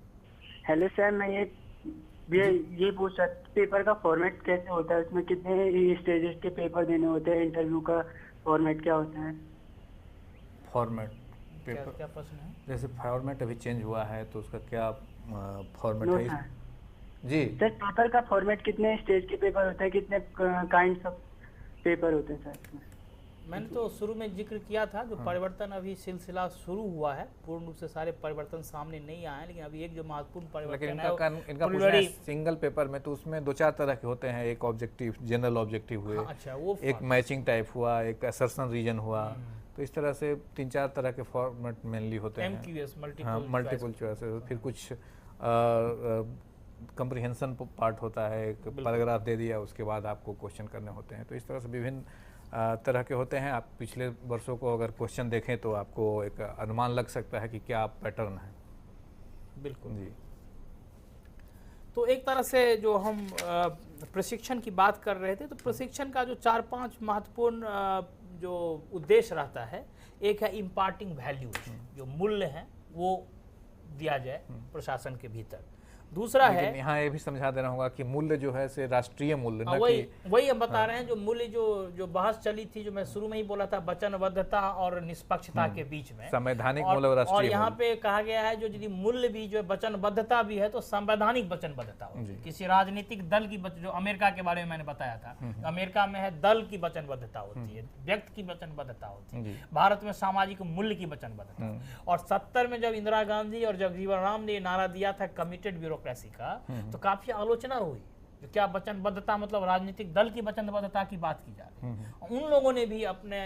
हेलो सर, मैं ये पूछ रहा था पेपर का फॉर्मेट कैसे होता है, उसमें कितने स्टेजेस के पेपर देने होते हैं, इंटरव्यू का फॉर्मेट क्या होता है? फॉर्मेट पेपर क्या प्रश्न है? जैसे फॉर्मेट अभी चेंज हुआ है तो उसका क्या फॉर्मेट है? जी सर पेपर का फॉर्मेट कितने स्टेज के पेपर होते हैं, कितने काइंड ऑफ पेपर होते हैं सर इसमें? मैंने तो शुरू में जिक्र किया था जो परिवर्तन अभी सिलसिला शुरू हुआ है, पूर्ण रूप से सारे परिवर्तन सामने नहीं आए हैं, लेकिन अभी एक जो महत्वपूर्ण लेकिन परिवर्तन इनका है पूछना है सिंगल पेपर में, तो उसमें 2-4 तरह के होते हैं। एक ऑब्जेक्टिव, जनरल ऑब्जेक्टिव हुए, अच्छा वो एक मैचिंग टाइप हुआ, एक असर्शन रीजन हुआ, तो इस तरह से 3-4 तरह के फॉर्मेट मेनली होते हैं। MQS हाँ, मल्टीपल चॉइस, फिर कुछ कंप्रीहेंशन पार्ट होता है, एक पैराग्राफ दे दिया उसके बाद आपको क्वेश्चन करने होते हैं। तो इस तरह से विभिन्न तरह के होते हैं। आप पिछले वर्षों को अगर क्वेश्चन देखें तो आपको एक अनुमान लग सकता है कि क्या पैटर्न है। बिल्कुल जी। तो एक तरह से जो हम प्रशिक्षण की बात कर रहे थे, तो प्रशिक्षण का जो 4-5 महत्वपूर्ण जो उद्देश्य रहता है, एक है इम्पार्टिंग वैल्यूज, जो मूल्य हैं वो दिया जाए प्रशासन के भीतर। दूसरा है, यहाँ ये भी समझा देना होगा कि मूल्य जो है से राष्ट्रीय मूल्य, न वही हम बता रहे हैं। जो मूल्य जो बहस चली थी, जो मैं शुरू में ही बोला था, वचनबद्धता और निष्पक्षता के बीच में संवैधानिक मूल्य और राष्ट्रीय और यहाँ पे कहा गया है जो यदि मूल्य भी जो वचनबद्धता भी है तो संवैधानिक वचनबद्धता होती है। किसी राजनीतिक दल की जो अमेरिका के बारे में मैंने बताया था, अमेरिका में है दल की वचनबद्धता होती है, व्यक्ति की वचनबद्धता होती है, भारत में सामाजिक मूल्य की वचनबद्धता। और 70 में जब इंदिरा गांधी और जगजीवन राम ने नारा दिया था कमिटेड ब्यूरोक्रेसी का, तो काफी आलोचना हुई। तो क्या वचनबद्धता मतलब राजनीतिक दल की वचनबद्धता की बात की जा रही है। उन लोगों ने भी अपने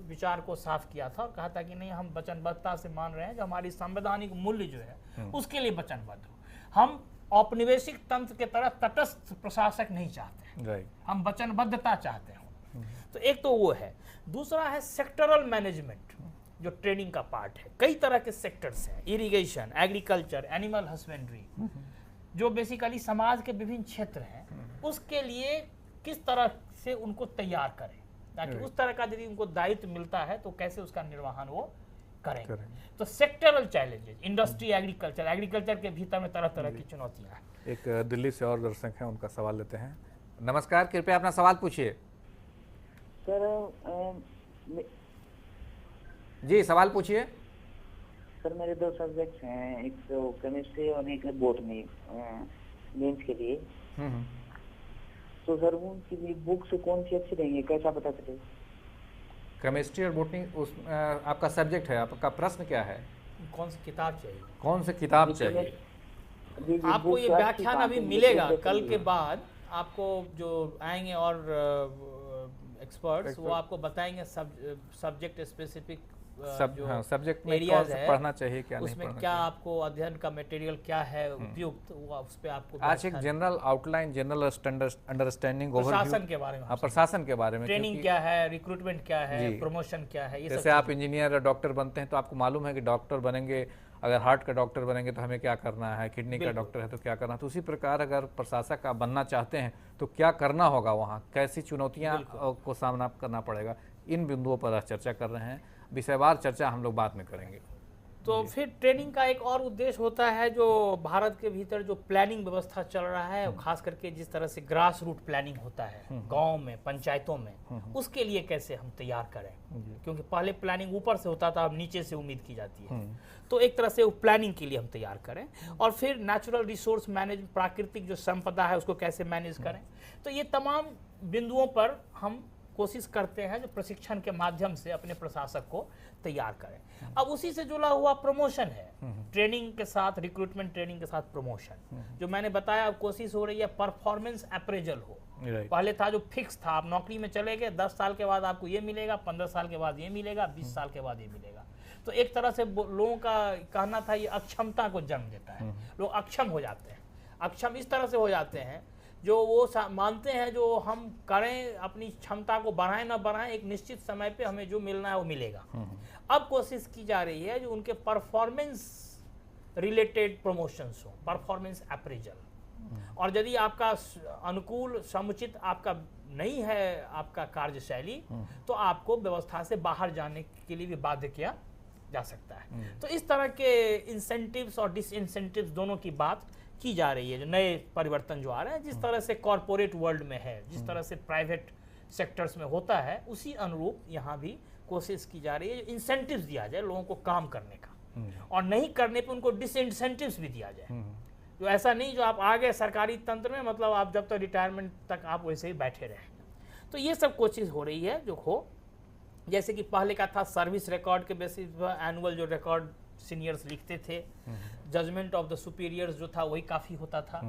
विचार को साफ किया था और कहा था कि नहीं, हम वचनबद्धता से मान रहे हैं जो हमारी संवैधानिक मूल्य जो है उसके लिए वचनबद्ध हो। हम औपनिवेशिक तंत्र के तरह तटस्थ प्रशासक नहीं चाहते हैं, हम वचनबद्धता चाहते हैं। तो एक तो वो है। दूसरा है सेक्टरल मैनेजमेंट, जो ट्रेनिंग का पार्ट है। कई तरह के सेक्टर्स हैं, इरिगेशन, एग्रीकल्चर, एनिमल हस्बेंड्री, जो बेसिकली समाज के विभिन्न क्षेत्र हैं, उसके लिए किस तरह से उनको तैयार करें, ताकि उस तरह का यदि उनको दायित्व मिलता है तो कैसे उसका निर्वहन वो करेंगे। तो सेक्टरल चैलेंजेस, इंडस्ट्री, एग्रीकल्चर के भीतर में तरह तरह की चुनौतियां हैं। एक दिल्ली से और दर्शक हैं, उनका सवाल लेते हैं। नमस्कार, कृपया अपना सवाल पूछिए। जी सवाल पूछिए। सर मेरे 2 सब्जेक्ट्स हैं, एक तो केमिस्ट्री और एक बॉटनी मेंस के लिए। तो सर उनकी भी बुक्स कौन सी अच्छी रहेंगी, कैसा पता चले? केमिस्ट्री और बॉटनी आपका सब्जेक्ट है, आपका प्रश्न क्या है? कौन सी किताब चाहिए? कौन सी किताब चाहिए? आपको ये व्याख्यान अभी मिलेगा कल के बाद, आपको जो आएंगे और एक्सपर्ट्स वो आपको बताएंगे सब्जेक्ट स्पेसिफिक सब्जेक्ट में एरियाज है, पढ़ना चाहिए क्या नहीं उसमें पढ़ना क्या चाहिए। आपको अध्ययन का मटेरियल क्या है उपयुक्त, वो उस पे आपको आज एक जनरल आउटलाइन, जनरल अंडरस्टैंडिंग, प्रशासन के बारे में, प्रशासन के बारे में, ट्रेनिंग क्या है, रिक्रूटमेंट क्या है, प्रमोशन क्या है, ये जैसे आप इंजीनियर और डॉक्टर बनते हैं तो आपको मालूम है कि डॉक्टर बनेंगे, अगर हार्ट का डॉक्टर बनेंगे तो हमें क्या करना है, किडनी का डॉक्टर है तो क्या करना है। तो उसी प्रकार अगर प्रशासक आप बनना चाहते हैं तो क्या करना होगा, वहाँ कैसी चुनौतियाँ को सामना करना पड़ेगा, इन बिंदुओं पर चर्चा कर रहे हैं। विषयवार चर्चा हम लोग बाद में करेंगे। तो फिर ट्रेनिंग का एक और उद्देश्य होता है, जो भारत के भीतर जो प्लानिंग व्यवस्था चल रहा है, खास करके जिस तरह से ग्रास रूट प्लानिंग होता है गांव में, पंचायतों में, उसके लिए कैसे हम तैयार करें, क्योंकि पहले प्लानिंग ऊपर से होता था, अब नीचे से उम्मीद की जाती है। तो एक तरह से वो प्लानिंग के लिए हम तैयार करें। और फिर नेचुरल रिसोर्स मैनेज, प्राकृतिक जो संपदा है उसको कैसे मैनेज करें। तो ये तमाम बिंदुओं पर हम कोशिश करते हैं जो प्रशिक्षण के माध्यम से अपने प्रशासक को तैयार करें। अब उसी से जुड़ा हुआ प्रमोशन है, ट्रेनिंग के साथ, रिक्रूटमेंट ट्रेनिंग के साथ प्रमोशन, जो मैंने बताया। अब कोशिश हो रही है परफॉर्मेंस अप्रेजल हो। पहले था जो फिक्स था, आप नौकरी में चले गए, 10 साल के बाद आपको ये मिलेगा, 15 साल के बाद ये मिलेगा, 20 साल के बाद ये मिलेगा। तो एक तरह से लोगों का कहना था ये अक्षमता को जन्म देता है, लोग अक्षम हो जाते हैं। अक्षम इस तरह से हो जाते हैं जो वो मानते हैं जो हम करें, अपनी क्षमता को बढ़ाएं ना बढ़ाएं, एक निश्चित समय पे हमें जो मिलना है वो मिलेगा। अब कोशिश की जा रही है जो उनके परफॉर्मेंस रिलेटेड प्रमोशंस हो, परफॉर्मेंस अप्रेजल। और यदि आपका अनुकूल समुचित आपका नहीं है आपका कार्यशैली, तो आपको व्यवस्था से बाहर जाने के लिए भी बाध्य किया जा सकता है। तो इस तरह के इंसेंटिव्स और डिसइंसेंटिव्स दोनों की बात की जा रही है, जो नए परिवर्तन जो आ रहे हैं, जिस तरह से कॉरपोरेट वर्ल्ड में है, जिस तरह से प्राइवेट सेक्टर्स में होता है, उसी अनुरूप यहाँ भी कोशिश की जा रही है इंसेंटिव्स दिया जाए लोगों को काम करने का, और नहीं करने पे उनको डिसइंसेंटिव्स भी दिया जाए। जो ऐसा नहीं जो आप आ गए सरकारी तंत्र में, मतलब आप जब तक रिटायरमेंट तक आप वैसे ही बैठे रहे। तो ये सब कोशिश हो रही है जो हो, जैसे कि पहले का था सर्विस रिकॉर्ड के बेसिस पर एनुअल जो रिकॉर्ड सीनियर्स लिखते थे, जजमेंट ऑफ द सुपीरियर्स जो था वही काफ़ी होता था।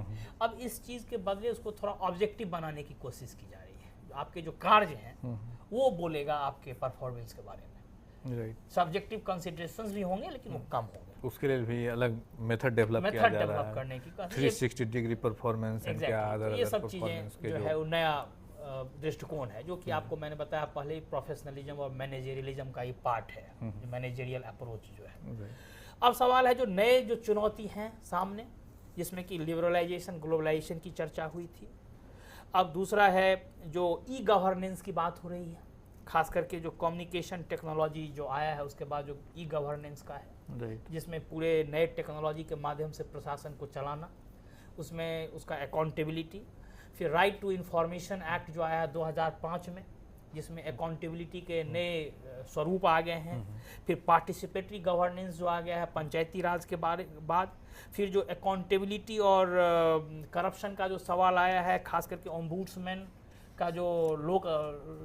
अब इस चीज़ के बदले उसको थोड़ा ऑब्जेक्टिव बनाने की कोशिश की जा रही है। आपके जो कार्य हैं वो बोलेगा आपके परफॉर्मेंस के बारे में। राइट, सब्जेक्टिव कंसिडरेशंस भी होंगे लेकिन वो कम होंगे। उसके लिए भी अलग मेथड डेवलप किया जा रहा है, करने की 360 डिग्री परफॉर्मेंस एंड क्या अदर ये सब चीज़ें जो है वो नया दृष्टिकोण है, जो कि आपको मैंने बताया पहले ही, प्रोफेशनलिज्म और मैनेजरियलिज्म का ये पार्ट है, मैनेजरियल अप्रोच जो है। अब सवाल है जो नए जो चुनौती हैं सामने, जिसमें कि लिबरलाइजेशन ग्लोबलाइजेशन की चर्चा हुई थी। अब दूसरा है जो ई गवर्नेंस की बात हो रही है, खास करके जो कम्युनिकेशन टेक्नोलॉजी जो आया है उसके बाद जो ई गवर्नेंस का है, जिसमें पूरे नए टेक्नोलॉजी के माध्यम से प्रशासन को चलाना, उसमें उसका अकाउंटेबिलिटी। फिर राइट टू इंफॉर्मेशन एक्ट जो आया है 2005 में, जिसमें अकाउंटेबिलिटी के नए स्वरूप आ गए हैं। फिर पार्टिसिपेटरी गवर्नेंस जो आ गया है पंचायती राज के बाद। फिर जो अकाउंटेबिलिटी और करप्शन का जो सवाल आया है, खास करके ओम्बुड्समैन का जो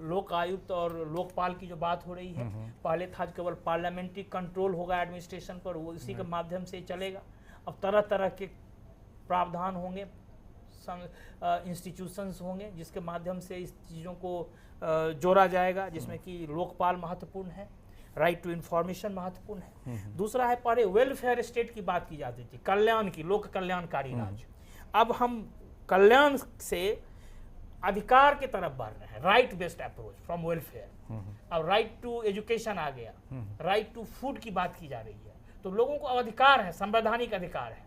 लोक आयुक्त और लोकपाल की जो बात हो रही है। पहले था केवल पार्लियामेंट्री कंट्रोल होगा एडमिनिस्ट्रेशन पर, वो इसी के माध्यम से चलेगा। अब तरह तरह के प्रावधान होंगे, इंस्टीट्यूशंस होंगे जिसके माध्यम से इस चीज़ों को जोड़ा जाएगा, जिसमें कि लोकपाल महत्वपूर्ण है, राइट टू इंफॉर्मेशन महत्वपूर्ण है। दूसरा है, पहले वेलफेयर स्टेट की बात की जाती थी, कल्याण की, लोक कल्याणकारी राज। अब हम कल्याण से अधिकार की तरफ बढ़ रहे हैं, right based approach from welfare. अब राइट टू एजुकेशन आ गया, राइट टू फूड की बात की जा रही है। तो लोगों को अधिकार है, संवैधानिक अधिकार है।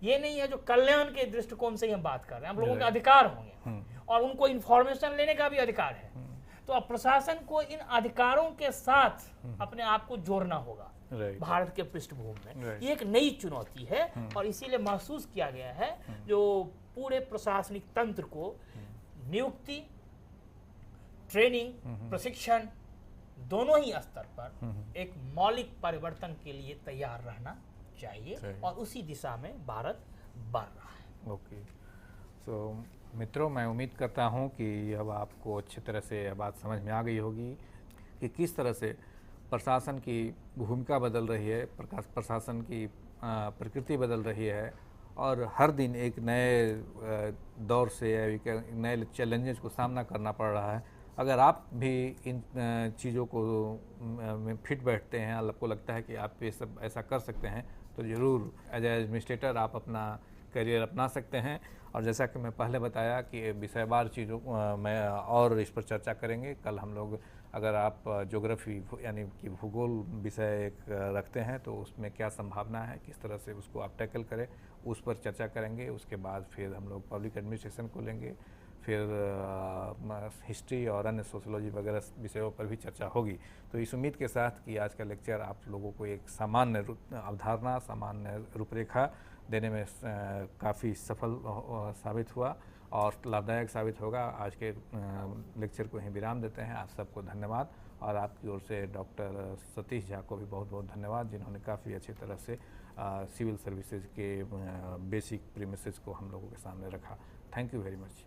ये नहीं है जो कल्याण के दृष्टिकोण से हम बात कर रहे हैं, हम लोगों के अधिकार होंगे और उनको इंफॉर्मेशन लेने का भी अधिकार है। तो अब प्रशासन को इन अधिकारों के साथ अपने आप को जोड़ना होगा भारत के पृष्ठभूमि में। ये एक नई चुनौती है और इसीलिए महसूस किया गया है जो पूरे प्रशासनिक तंत्र को नियुक्ति, ट्रेनिंग, प्रशिक्षण दोनों ही स्तर पर एक मौलिक परिवर्तन के लिए तैयार रहना चाहिए और उसी दिशा में भारत बढ़ रहा है। ओके, सो मित्रों, मैं उम्मीद करता हूं कि अब आपको अच्छी तरह से यह बात समझ में आ गई होगी कि किस तरह से प्रशासन की भूमिका बदल रही है, प्रशासन की प्रकृति बदल रही है और हर दिन एक नए दौर से नए चैलेंजेस को सामना करना पड़ रहा है। अगर आप भी इन चीज़ों को में फिट बैठते हैं, आपको लगता है कि आप ये सब ऐसा कर सकते हैं, तो ज़रूर एज एडमिनिस्ट्रेटर आप अपना करियर अपना सकते हैं। और जैसा कि मैं पहले बताया कि विषयवार चीज़ों में और इस पर चर्चा करेंगे। कल हम लोग, अगर आप ज्योग्राफी यानी कि भूगोल विषय एक रखते हैं तो उसमें क्या संभावना है, किस तरह से उसको आप टैकल करें, उस पर चर्चा करेंगे। उसके बाद फिर हम लोग पब्लिक एडमिनिस्ट्रेशन को लेंगे, फिर हिस्ट्री और अन्य सोशियोलॉजी वगैरह विषयों पर भी चर्चा होगी। तो इस उम्मीद के साथ कि आज का लेक्चर आप लोगों को एक सामान्य अवधारणा, सामान्य रूपरेखा देने में काफ़ी सफल साबित हुआ और लाभदायक साबित होगा। आज के लेक्चर को यहीं विराम देते हैं। आप सबको धन्यवाद और आपकी ओर से डॉक्टर सतीश झा को भी बहुत बहुत धन्यवाद, जिन्होंने काफ़ी अच्छी तरह से सिविल सर्विसेज के बेसिक प्रीमिसेस को हम लोगों के सामने रखा। Thank you very much.